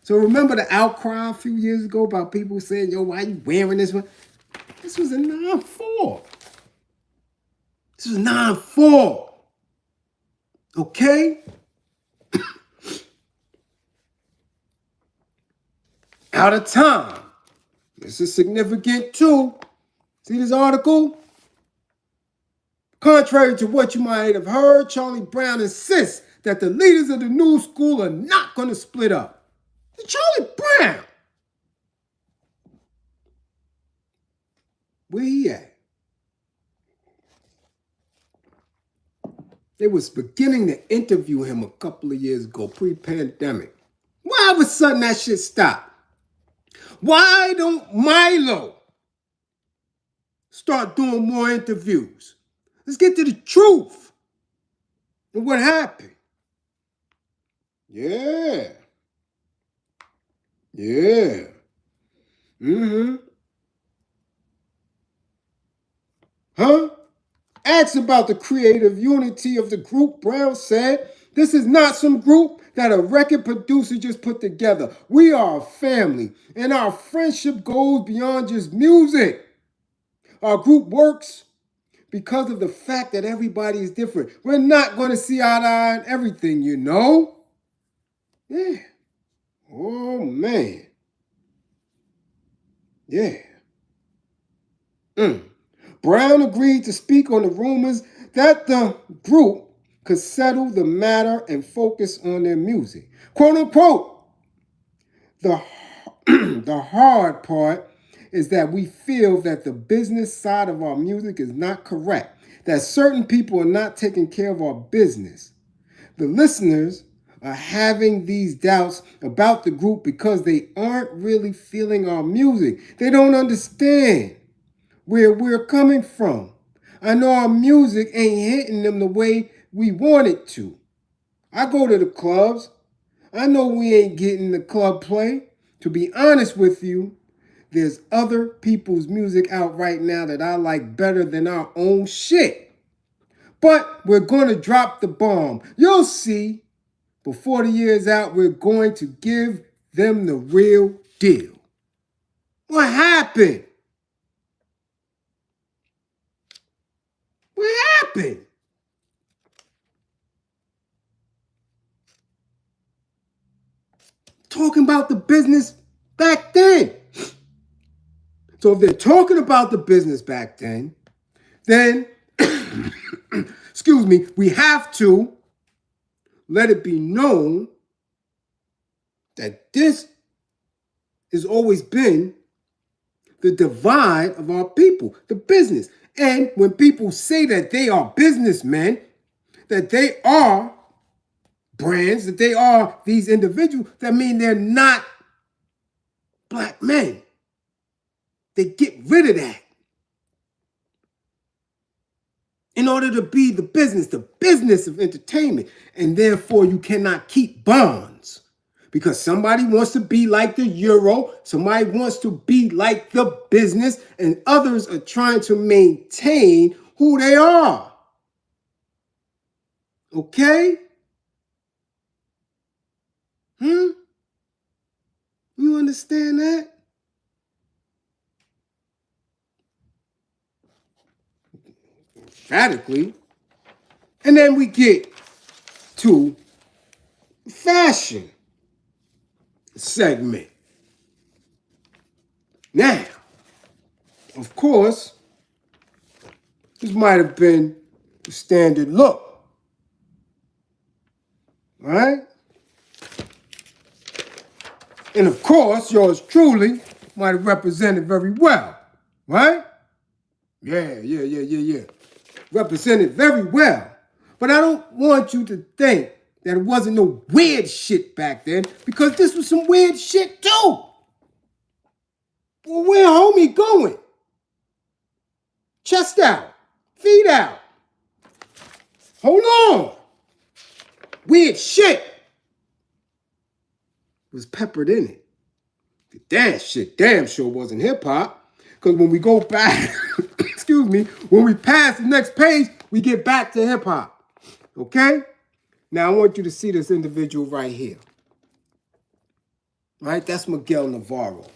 So remember the outcry a few years ago about people saying, yo, why are you wearing this one? This was a 9-4. This was 9-4. Okay? Out of time. This is significant too. See this article? Contrary to what you might have heard, Charlie Brown insists that the leaders of the new school are not going to split up. Charlie Brown. Where he at? They was beginning to interview him a couple of years ago, pre-pandemic. Why all of a sudden that shit stopped? Why don't Milo start doing more interviews? Let's get to the truth and what happened. Yeah. Yeah. Mm-hmm. Huh? Asked about the creative unity of the group, Brown said, "This is not some group that a record producer just put together. We are a family, and our friendship goes beyond just music. Our group works because of the fact that everybody is different. We're not going to see eye to eye on everything, you know?" Yeah. Oh, man. Yeah. Brown agreed to speak on the rumors that the group could settle the matter and focus on their music. Quote unquote, the, the hard part is that we feel that the business side of our music is not correct, that certain people are not taking care of our business. The listeners are having these doubts about the group because they aren't really feeling our music. They don't understand where we're coming from. I know our music ain't hitting them the way we want it to. I go to the clubs. I know we ain't getting the club play. To be honest with you, there's other people's music out right now that I like better than our own shit. But we're going to drop the bomb. You'll see. Before the year's out, we're going to give them the real deal. What happened? What happened? Talking about the business back then. So if they're talking about the business back then excuse me, we have to let it be known that this has always been the divide of our people, the business. And when people say that they are businessmen, that they are brands, that they are these individuals, that mean they're not black men. They get rid of that in order to be the business of entertainment. And therefore, you cannot keep bonds because somebody wants to be like the Euro, somebody wants to be like the business, and others are trying to maintain who they are. Okay? You understand that? Radically. And then we get to fashion segment. Now, of course, this might have been the standard look, right? And of course, yours truly might have represented very well, right? Yeah. Represented very well. But I don't want you to think that it wasn't no weird shit back then, because this was some weird shit too. Well, where homie going? Chest out, feet out. Hold on. Weird shit was peppered in it. The dance shit damn sure wasn't hip hop. Because when we go back, excuse me, when we pass the next page, we get back to hip hop. Okay? Now I want you to see this individual right here. Right? That's Miguel Navarro.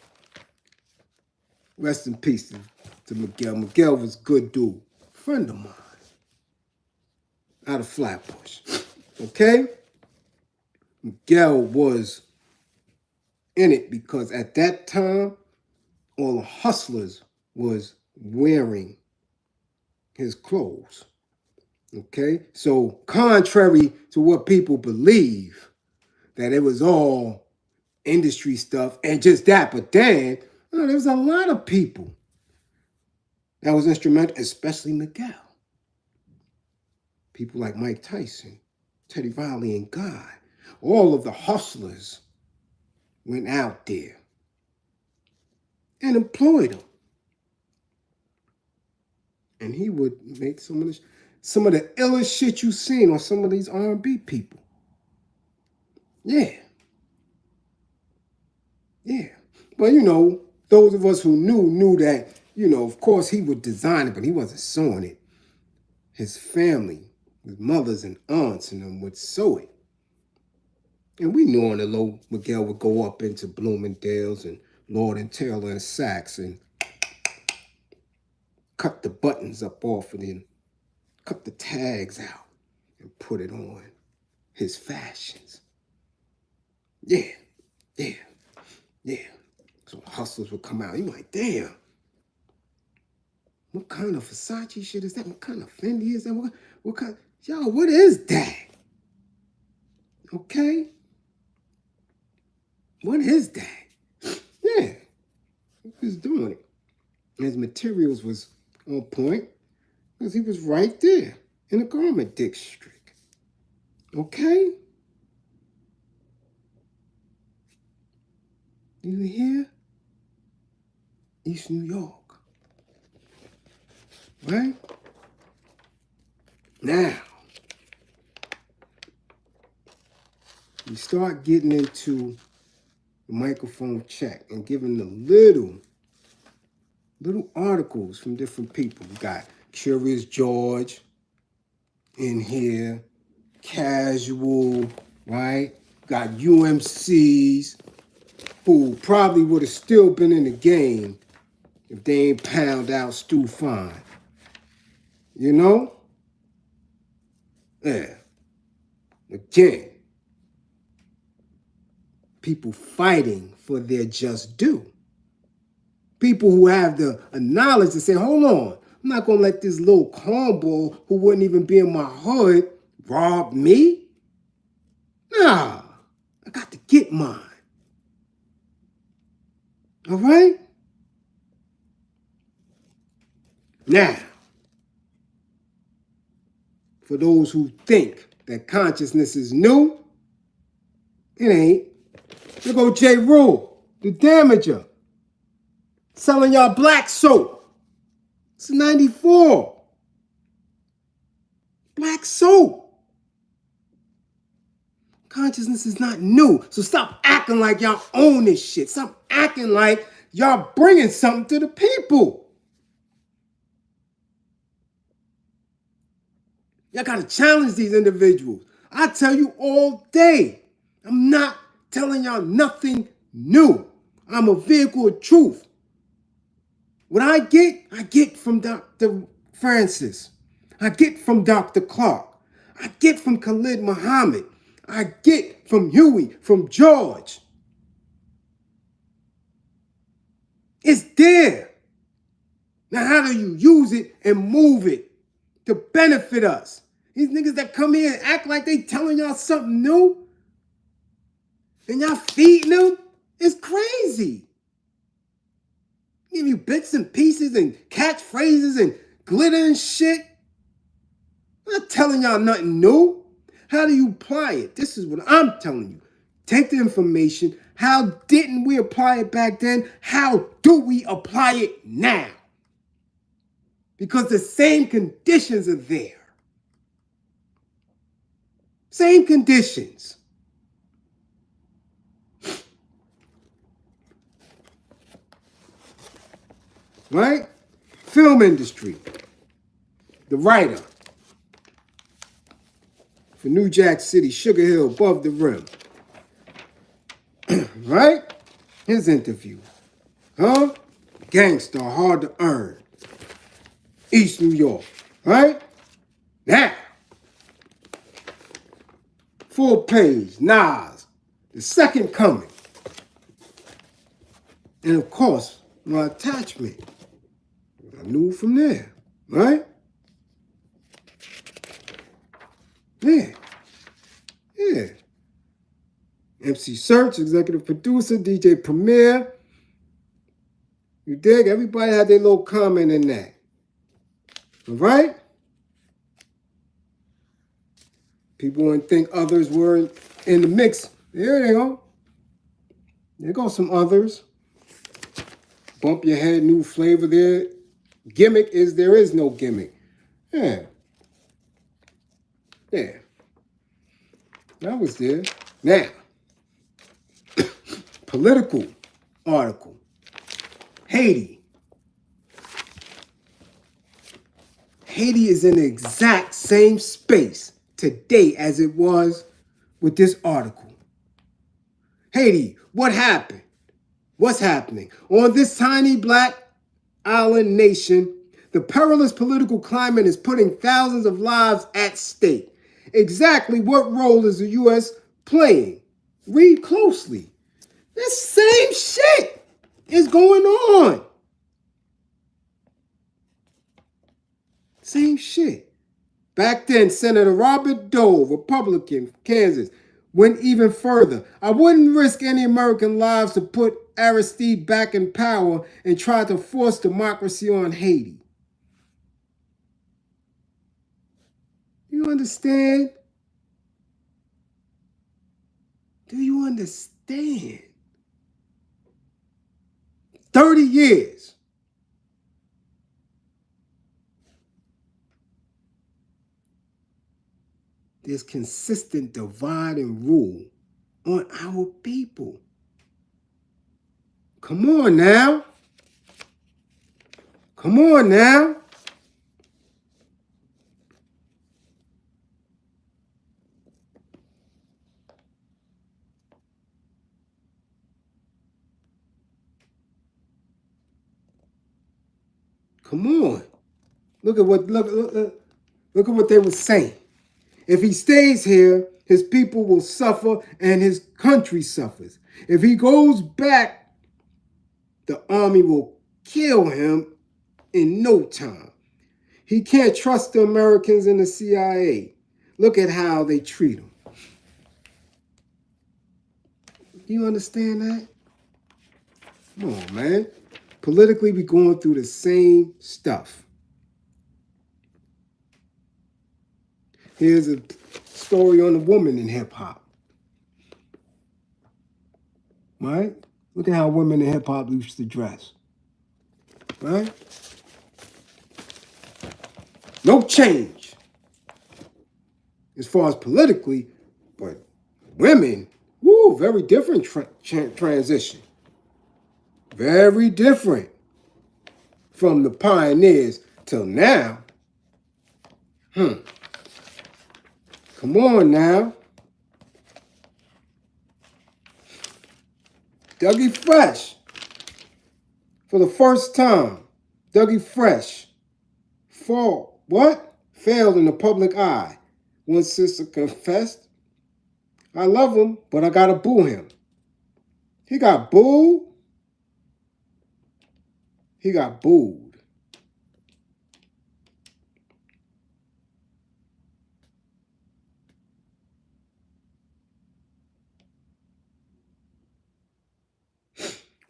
Rest in peace to Miguel. Miguel was a good dude. Friend of mine. Out of Flatbush. Okay? Miguel was in it because at that time, all the hustlers was wearing his clothes. Okay? So contrary to what people believe, that it was all industry stuff and just that, but then there was a lot of people that was instrumental, especially Miguel. People like Mike Tyson, Teddy Riley, and Guy. All of the hustlers went out there and employed him. And he would make some of the illest shit you seen on some of these R&B people. Yeah. Yeah. But, you know, those of us who knew that, you know, of course he would design it, but he wasn't sewing it. His family, his mothers and aunts and them would sew it. And we knew on the low, Miguel would go up into Bloomingdale's and Lord and Taylor and Saks and cut the buttons up off of them, cut the tags out and put it on his fashions. Yeah, yeah, yeah. So hustlers would come out. You're like, damn, what kind of Versace shit is that? What kind of Fendi is that? What kind? Yo, what is that? Okay? What is that? Yeah, he was doing it. His materials was on point because he was right there in the garment district. Okay? You hear? East New York. Right? Now, you start getting into the microphone check and giving the little articles from different people. We got Curious George in here, Casual, right? Got UMCs who probably would have still been in the game if they ain't pound out Stu Fine. You know? Yeah. Again, people fighting for their just due. People who have the knowledge to say, hold on, I'm not going to let this little cornball who wouldn't even be in my hood rob me. Nah, I got to get mine. All right? Now, for those who think that consciousness is new, it ain't. Here go J. Rule, the damager, selling y'all black soap. It's 94. Black soap. Consciousness is not new. So stop acting like y'all own this shit. Stop acting like y'all bringing something to the people. Y'all got to challenge these individuals. I tell you all day, I'm not telling y'all nothing new. I'm a vehicle of truth. What I get from Dr. Francis. I get from Dr. Clark. I get from Khalid Muhammad. I get from Huey, from George. It's there. Now, how do you use it and move it to benefit us? These niggas that come here and act like they telling y'all something new and y'all feeding them, it's crazy. Give you bits and pieces and catchphrases and glitter and shit. I'm not telling y'all nothing new. How do you apply it? This is what I'm telling you. Take the information. How didn't we apply it back then? How do we apply it now? Because the same conditions are there. Same conditions. Right? Film industry. The writer for New Jack City, Sugar Hill, Above the Rim. Right? His interview. Huh? GangStar, Hard to Earn. East New York. Right? Now. Full page, Nas. The Second Coming. And of course, my attachment. I knew from there. Right? Yeah. Yeah. MC Search, executive producer, DJ Premier. You dig? Everybody had their little comment in that. All right? People wouldn't think others were in the mix. There they go. There go some others. Bump your head, new flavor there. Gimmick is there is no gimmick. Yeah. Yeah. That was there. Now, political article. Haiti. Haiti is in the exact same space today as it was with this article. Haiti, what happened? What's happening? On this tiny black island nation, the perilous political climate is putting thousands of lives at stake. Exactly what role is the U.S. playing? Read closely. This same shit is going on. Same shit. Back then, Senator Robert Dole, Republican, Kansas, went even further. I wouldn't risk any American lives to put Aristide back in power and try to force democracy on Haiti. You understand? Do you understand? 30 years. There's consistent divide and rule on our people. Come on now. Come on now. Come on. Look at what they were saying. If he stays here, his people will suffer and his country suffers. If he goes back, the army will kill him in no time. He can't trust the Americans and the CIA. Look at how they treat him. Do you understand that? Come on, man. Politically, we're going through the same stuff. Here's a story on a woman in hip-hop. Right? Look at how women in hip-hop used to dress. Right? No change as far as politically, but women, woo, very different transition. Very different from the pioneers till now. Come on now. Dougie Fresh. For the first time, Dougie Fresh failed in the public eye. One sister confessed, I love him, but I gotta boo him. He got booed. He got booed.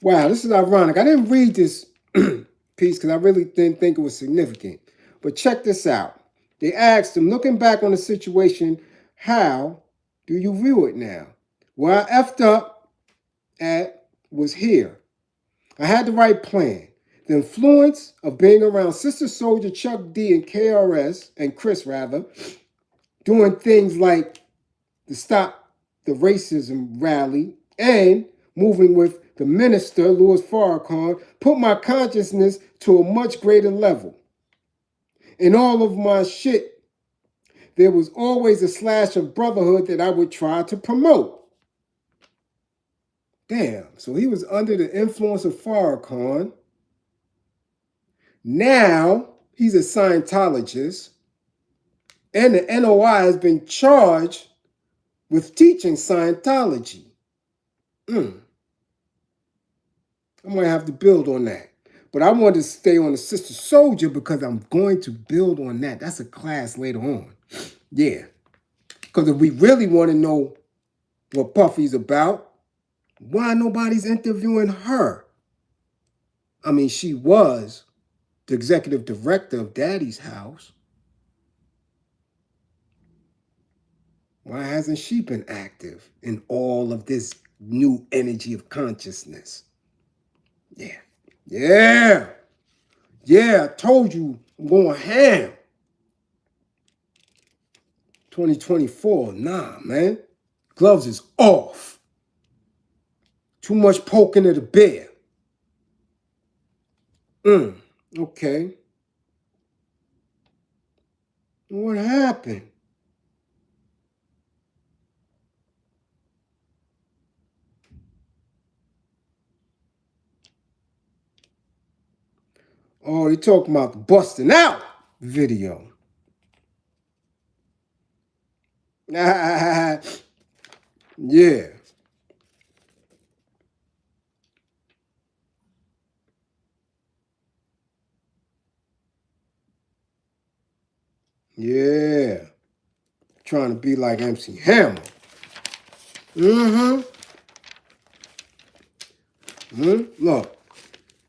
Wow, this is ironic. I didn't read this piece because I really didn't think it was significant. But check this out. They asked him, looking back on the situation, how do you view it now? Where I effed up at was here. I had the right plan. The influence of being around Sister Soldier, Chuck D, and KRS, and Chris rather, doing things like the Stop the Racism rally and moving with the minister, Louis Farrakhan, put my consciousness to a much greater level. In all of my shit, there was always a slash of brotherhood that I would try to promote. Damn, so he was under the influence of Farrakhan. Now he's a Scientologist, and the NOI has been charged with teaching Scientology. I might have to build on that. But I wanted to stay on the Sister Soldier because I'm going to build on that. That's a class later on. Yeah. Because if we really want to know what Puffy's about, why nobody's interviewing her? I mean, she was the executive director of Daddy's House. Why hasn't she been active in all of this new energy of consciousness? Yeah. Yeah. Yeah, I told you I'm going ham. 2024, nah, man. Gloves is off. Too much poking of the bear. Okay. What happened? Oh, they talking about the busting out video. Yeah. Yeah. Trying to be like MC Hammer. Look.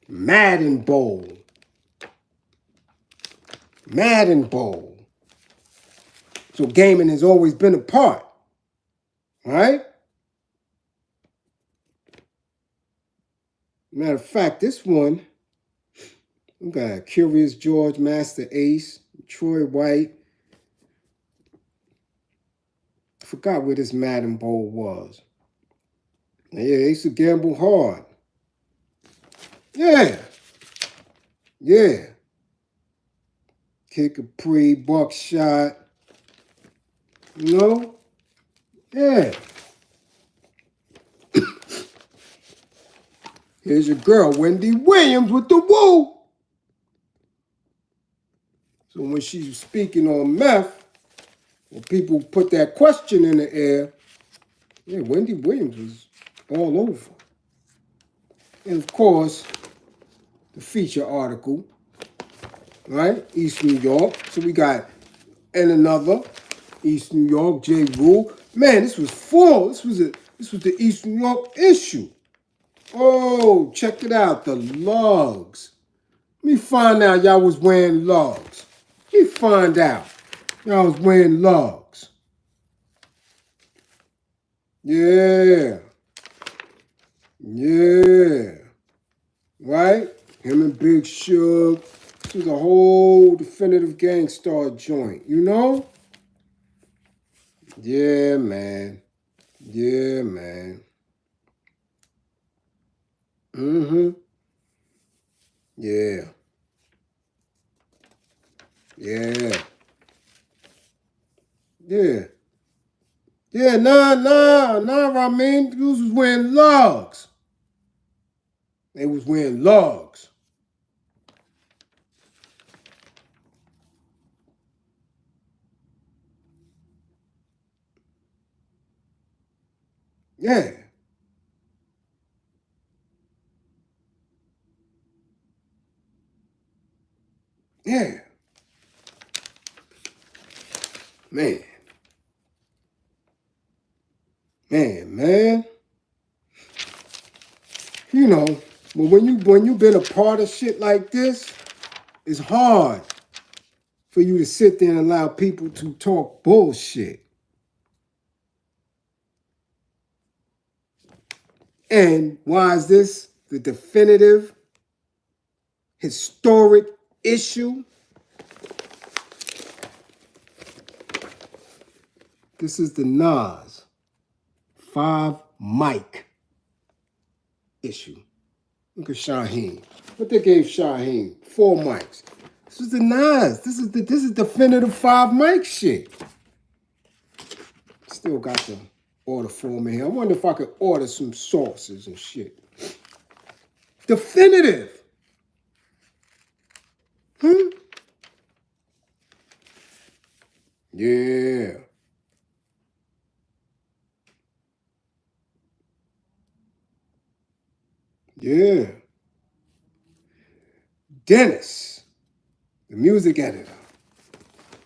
Madden Bowl. Madden Bowl. So gaming has always been a part. Right? Matter of fact, this one, we got Curious George, Master Ace, Troy White. I forgot where this Madden Bowl was. Yeah, they used to gamble hard. Yeah. Yeah. Kick a pre, buckshot. You know? Yeah. Here's your girl, Wendy Williams, with the woo. So when she's speaking on meth, when people put that question in the air, yeah, Wendy Williams was all over. And of course, the feature article, right? East New York. So we got, and another, East New York, J. Rule. Man, this was full. This was the East New York issue. Oh, check it out, the lugs. Let me find out y'all was wearing lugs. Let me find out y'all was wearing lugs. Yeah. Yeah. Right? Him and Big Shug. This was a whole definitive GangStar joint, you know? Yeah, man. Yeah, man. Yeah. Yeah. Yeah. Yeah, I mean, you was wearing lugs. They was wearing lugs. Yeah. Yeah. Man. Man. You know, but when you been a part of shit like this, it's hard for you to sit there and allow people to talk bullshit. And why is this the definitive, historic issue? This is the Nas 5 mic issue. Look at Shaheem. What they gave Shaheem? 4 mics. This is the Nas. This is definitive 5 mic shit. Still got the order form in here. I wonder if I could order some sauces and shit. Definitive. Yeah. Yeah. Dennis, the music editor.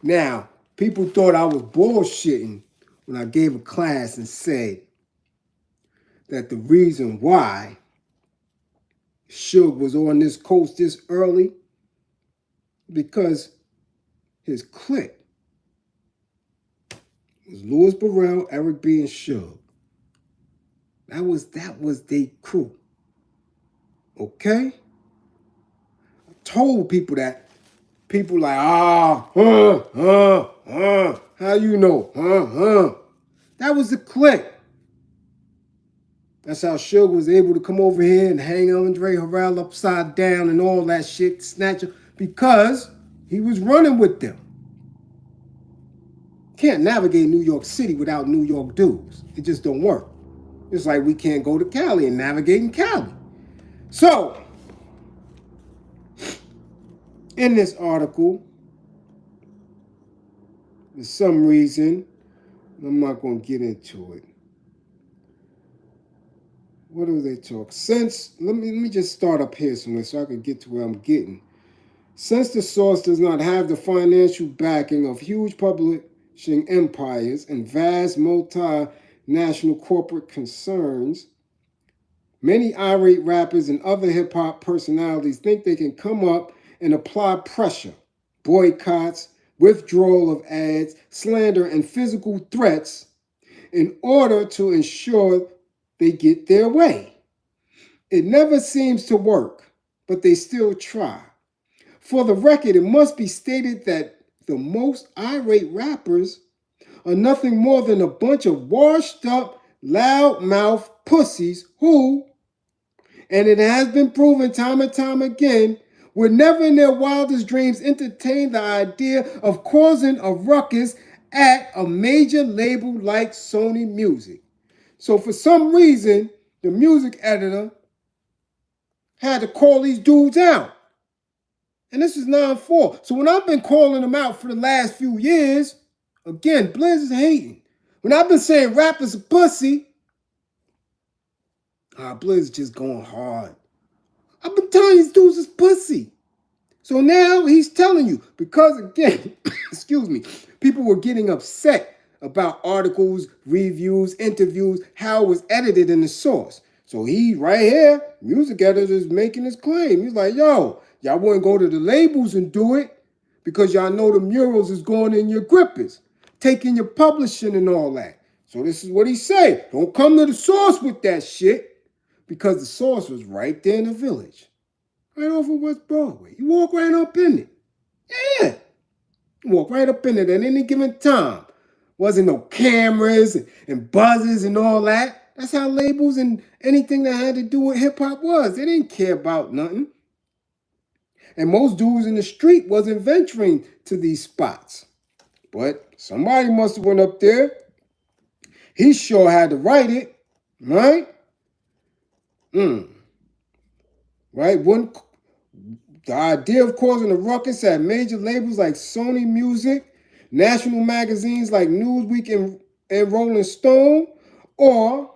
Now, people thought I was bullshitting when I gave a class and said that the reason why Suge was on this coast this early, because his clique It was Louis Burrell, Eric B, and Suge. That was their crew. Okay? I told people that. People like, how you know? That was the clique. That's how Suge was able to come over here and hang Andre Harrell upside down and all that shit, snatch him, because he was running with them. Can't navigate New York City without New York dudes. It just don't work. It's like we can't go to Cali and navigate in Cali. So, in this article, for some reason, I'm not going to get into it. What do they talk? Since, let me just start up here somewhere so I can get to where I'm getting. Since the source does not have the financial backing of huge publishing empires and vast multinational corporate concerns, many irate rappers and other hip-hop personalities think they can come up and apply pressure, boycotts, withdrawal of ads, slander, and physical threats in order to ensure they get their way. It never seems to work, but they still try. For the record, it must be stated that the most irate rappers are nothing more than a bunch of washed up, loudmouth pussies who, and it has been proven time and time again, would never in their wildest dreams entertain the idea of causing a ruckus at a major label like Sony Music. So for some reason, the music editor had to call these dudes out. And this is 9-4. So when I've been calling them out for the last few years, again, Bliz is hating. When I've been saying rappers a pussy, Bliz is just going hard. I've been telling these dudes is pussy. So now he's telling you, because again, excuse me, people were getting upset about articles, reviews, interviews, how it was edited in the source. So he, right here, music editor is making his claim. He's like, yo, y'all wouldn't go to the labels and do it because y'all know the murals is going in your grippers, taking your publishing and all that. So this is what he say. Don't come to the source with that shit, because the source was right there in the village, right off of West Broadway. You walk right up in it. Yeah. You walk right up in it at any given time. Wasn't no cameras and buzzers and all that. That's how labels and anything that had to do with hip-hop was. They didn't care about nothing. And most dudes in the street wasn't venturing to these spots. But somebody must have went up there. He sure had to write it, right? Right? The idea of causing a ruckus at major labels like Sony Music, national magazines like Newsweek and Rolling Stone, or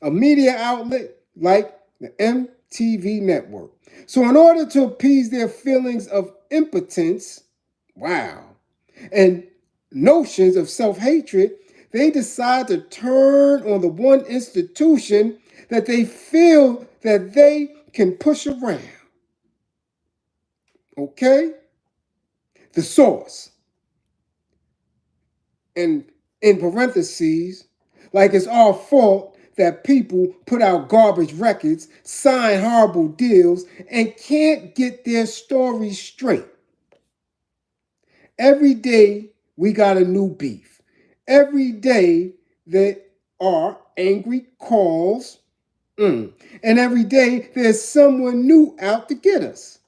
a media outlet like the MTV network. So in order to appease their feelings of impotence, and notions of self-hatred, they decide to turn on the one institution that they feel that they can push around. Okay? The source. And in parentheses, like it's our fault that people put out garbage records, sign horrible deals, and can't get their stories straight. Every day we got a new beef. Every day there are angry calls. And every day there's someone new out to get us.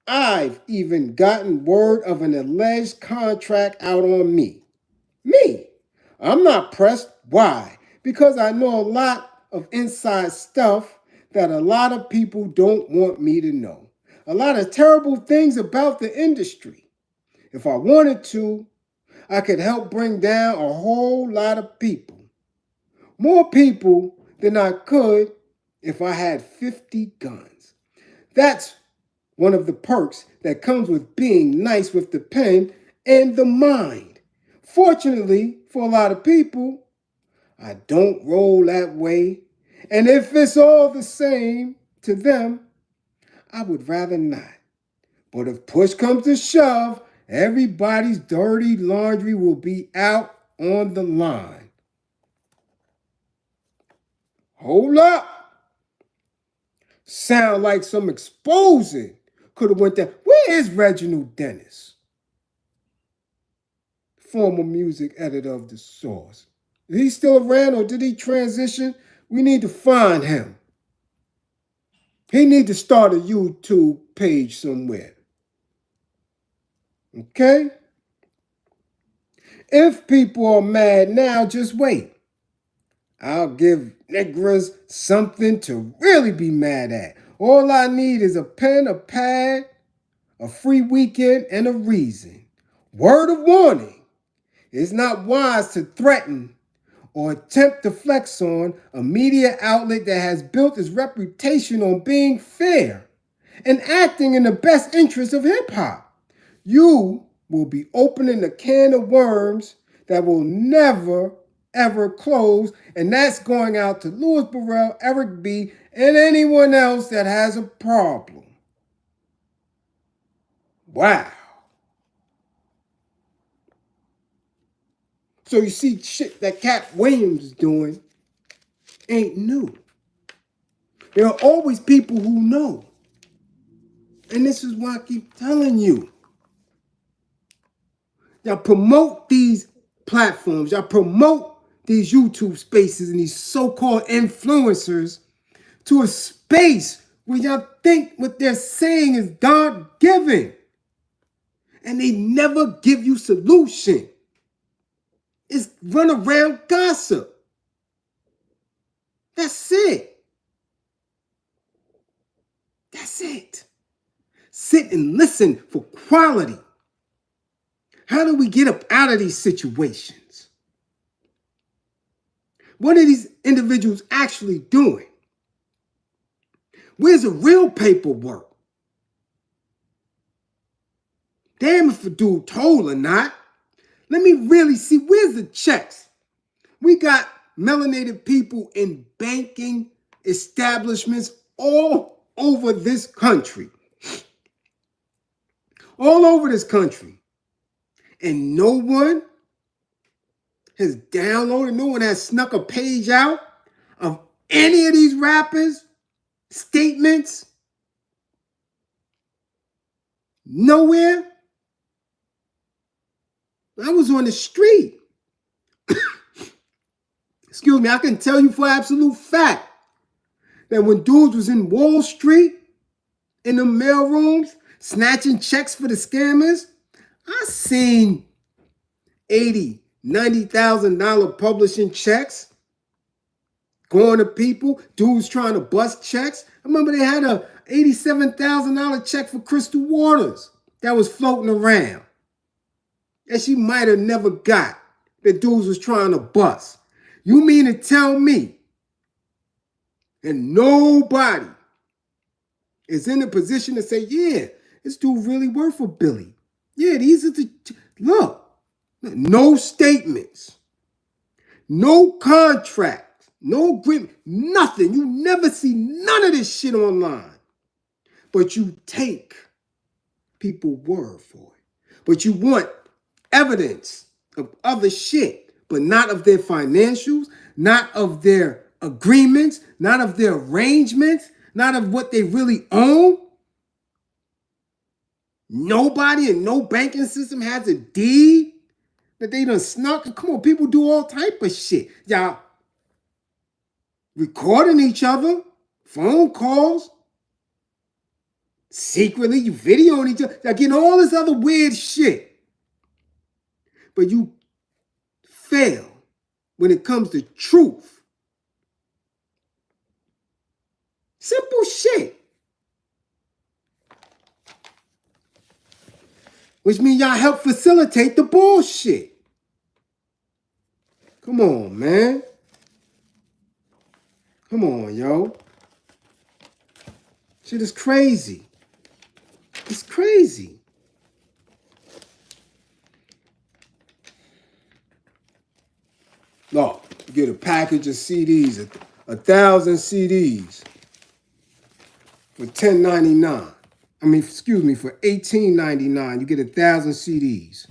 I've even gotten word of an alleged contract out on me. Me. I'm not pressed. Why? Because I know a lot of inside stuff that a lot of people don't want me to know. A lot of terrible things about the industry. If I wanted to, I could help bring down a whole lot of people. More people than I could if I had 50 guns. That's one of the perks that comes with being nice with the pen and the mind. Fortunately, for a lot of people, I don't roll that way. And if it's all the same to them, I would rather not. But if push comes to shove, everybody's dirty laundry will be out on the line. Hold up. Sound like some exposing could have went down. Where is Reginald Dennis? Former music editor of The Source. Is he still around or did he transition? We need to find him. He need to start a YouTube page somewhere. Okay? If people are mad now, just wait. I'll give niggas something to really be mad at. All I need is a pen, a pad, a free weekend, and a reason. Word of warning, it's not wise to threaten or attempt to flex on a media outlet that has built its reputation on being fair and acting in the best interest of hip-hop. You will be opening a can of worms that will never, ever close, and that's going out to Louis Burrell, Eric B., and anyone else that has a problem. Wow. So you see, shit that Cat Williams is doing ain't new. There are always people who know. And this is why I keep telling you. Y'all promote these platforms. Y'all promote these YouTube spaces and these so-called influencers to a space where y'all think what they're saying is God-given. And they never give you solution. It's run around gossip. That's it. That's it. Sit and listen for quality. How do we get up out of these situations? What are these individuals actually doing? Where's the real paperwork? Damn if a dude told or not. Let me really see, where's the checks? We got melanated people in banking establishments all over this country. All over this country. And no one has downloaded, no one has snuck a page out of any of these rappers' statements. Nowhere. I was on the street. Excuse me, I can tell you for absolute fact that when dudes was in Wall Street, in the mail rooms, snatching checks for the scammers, I seen $80,000, $90,000 publishing checks going to people, dudes trying to bust checks. I remember they had a $87,000 check for Crystal Waters that was floating around that she might have never got, that dudes was trying to bust. You mean to tell me and nobody is in a position to say, yeah, this dude really worth a billy. Yeah, these are the, look, no statements, no contract, no agreement, nothing. You never see none of this shit online. But you take people's word for it. But you want evidence of other shit, but not of their financials, not of their agreements, not of their arrangements, not of what they really own. Nobody in no banking system has a deed that they done snuck. Come on, people do all type of shit. Y'all recording each other, phone calls, secretly you videoing each other, y'all getting all this other weird shit. But you fail when it comes to truth. Simple shit. Which means y'all help facilitate the bullshit. Come on, man. Come on, yo. Shit is crazy. It's crazy. No, you get a package of CDs, 1,000 CDs for $10.99. For $18.99, you get 1,000 CDs.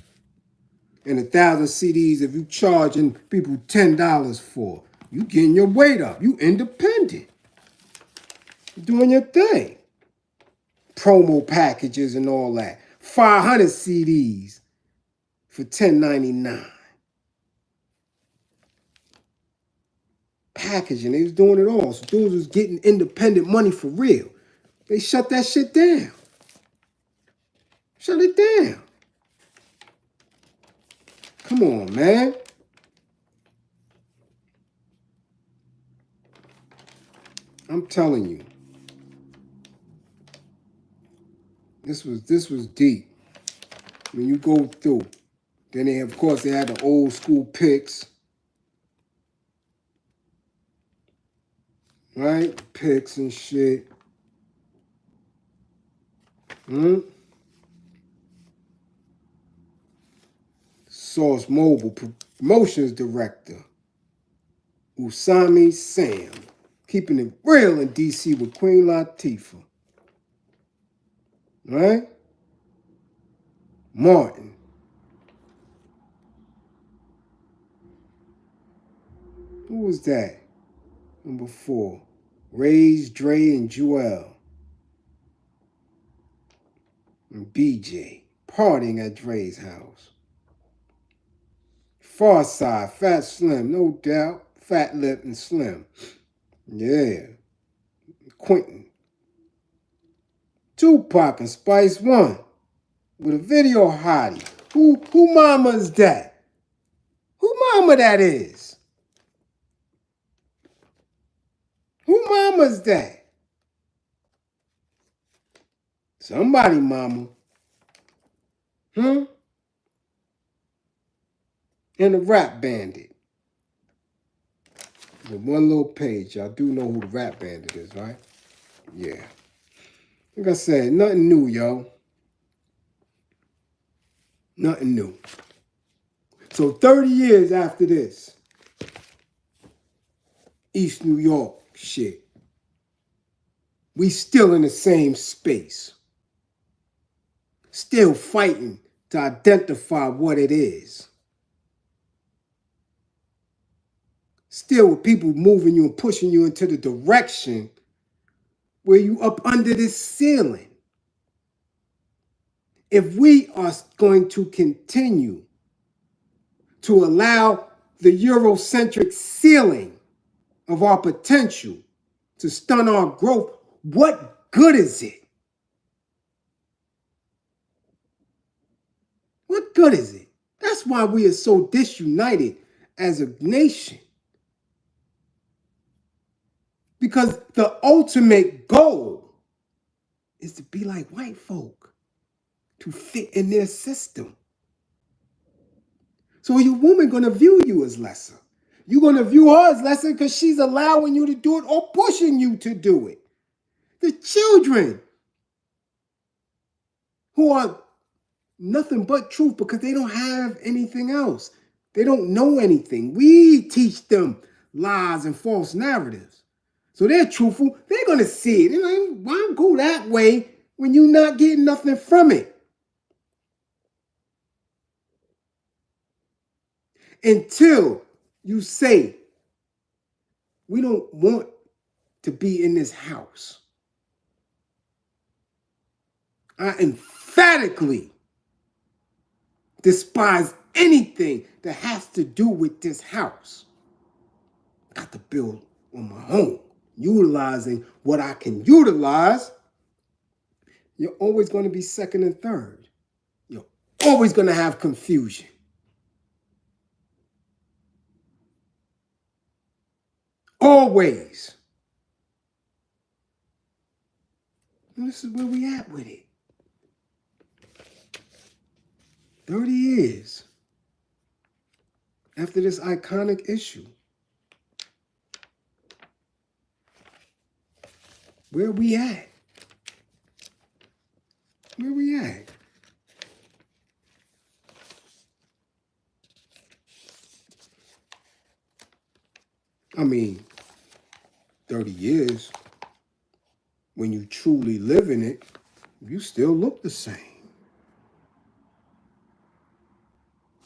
And 1,000 CDs, if you charging people $10 for, you getting your weight up. You independent. You doing your thing. Promo packages and all that. 500 CDs for $10.99. Packaging, they was doing it all. So dudes was getting independent money for real. They shut that shit down. Shut it down. Come on, man. I'm telling you. This was deep. When you go through. Then they, of course, they had the old school pics. Right? Pics and shit. Source Mobile Promotions Director. Usami Sam. Keeping it real in DC with Queen Latifah. Right? Martin. Who was that? Number 4. Ray's, Dre, and Joel. And BJ. Partying at Dre's house. Far Side, Fat Slim, no doubt. Fat Lip and Slim. Yeah. Quentin. Tupac and Spice One. With a video hottie. Who mama is that? Who mama that is? Who mama's that? Somebody mama. And the Rap Bandit. The one little page. Y'all do know who the Rap Bandit is, right? Yeah. Like I said, nothing new, yo. Nothing new. So 30 years after this, East New York shit, we still in the same space. Still fighting to identify what it is. Still with people moving you and pushing you into the direction where you up under this ceiling. If we are going to continue to allow the Eurocentric ceiling of our potential to stun our growth, what good is it? What good is it? That's why we are so disunited as a nation. Because the ultimate goal is to be like white folk, to fit in their system. So your woman going to view you as lesser. You're going to view her as lesser because she's allowing you to do it or pushing you to do it. The children who are nothing but truth because they don't have anything else. They don't know anything. We teach them lies and false narratives. So they're truthful. They're going to see it. They're like, why go that way when you're not getting nothing from it? Until you say, we don't want to be in this house. I emphatically despise anything that has to do with this house. I got to build on my own, utilizing what I can utilize. You're always going to be second and third. You're always going to have confusion. Always. And this is where we at with it. 30 years after this iconic issue. Where we at? Where we at? I mean, 30 years, when you truly live in it, you still look the same.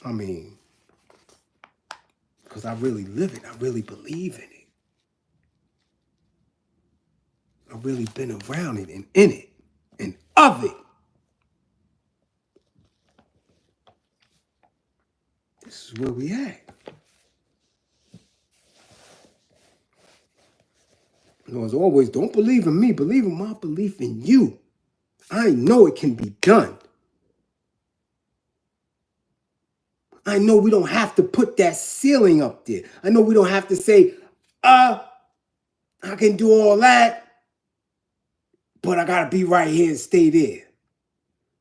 I mean, because I really live it. I really believe in it. I've really been around it and in it and of it. This is where we at. You know, as always, don't believe in me. Believe in my belief in you. I know it can be done. I know we don't have to put that ceiling up there. I know we don't have to say, I can do all that, but I got to be right here and stay there.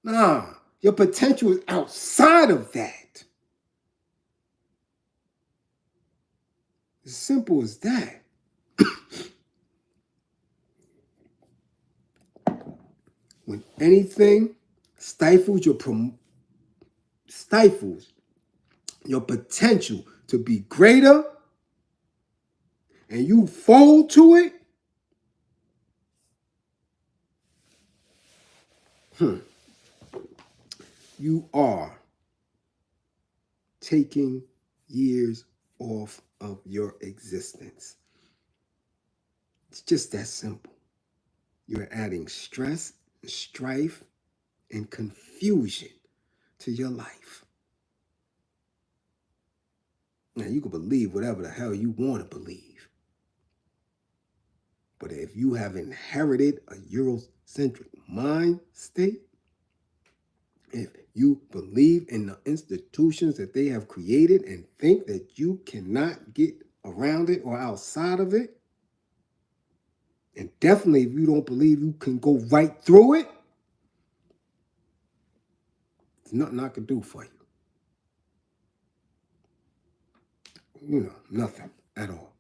Nah, your potential is outside of that. As simple as that. When anything stifles your potential to be greater and you fold to it, you are taking years off of your existence. It's just that simple. You're adding stress, strife, and confusion to your life. Now, you can believe whatever the hell you want to believe. But if you have inherited a Eurocentric mind state, if you believe in the institutions that they have created and think that you cannot get around it or outside of it, and definitely if you don't believe you can go right through it, there's nothing I can do for you. You know, nothing at all.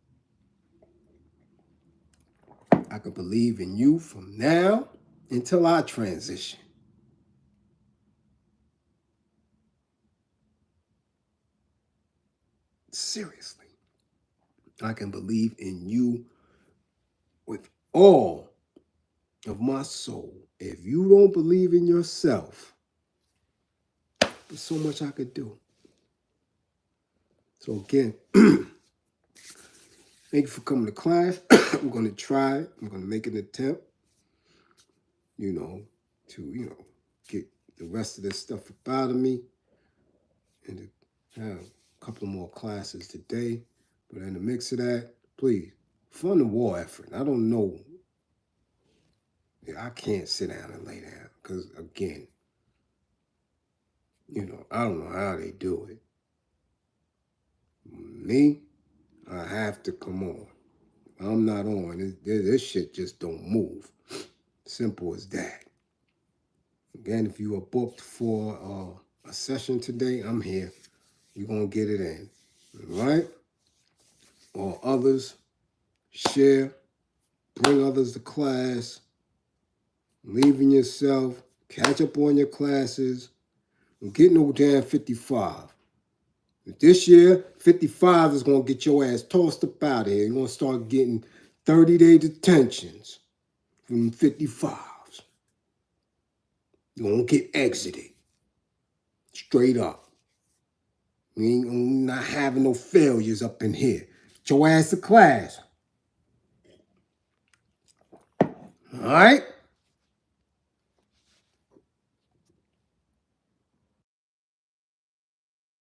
I can believe in you from now until I transition. Seriously. I can believe in you with all of my soul. If you don't believe in yourself, there's so much I could do. So again, thank you for coming to class. I'm going to try. I'm going to make an attempt, to, get the rest of this stuff up out of me and to have a couple more classes today. But in the mix of that, please, fund the war effort. I don't know. I can't sit down and lay down because, again, I don't know how they do it. Me, I have to come on. I'm not on. This shit just don't move. Simple as that. Again, if you are booked for a session today, I'm here. You're going to get it in. All right? Or others, share, bring others to class, believe in yourself, catch up on your classes. I'm getting no damn 55. This year, 55 is going to get your ass tossed up out of here. You're going to start getting 30-day detentions from 55s. You're going to get exited. Straight up. We ain't not having no failures up in here. Get your ass to class. All right?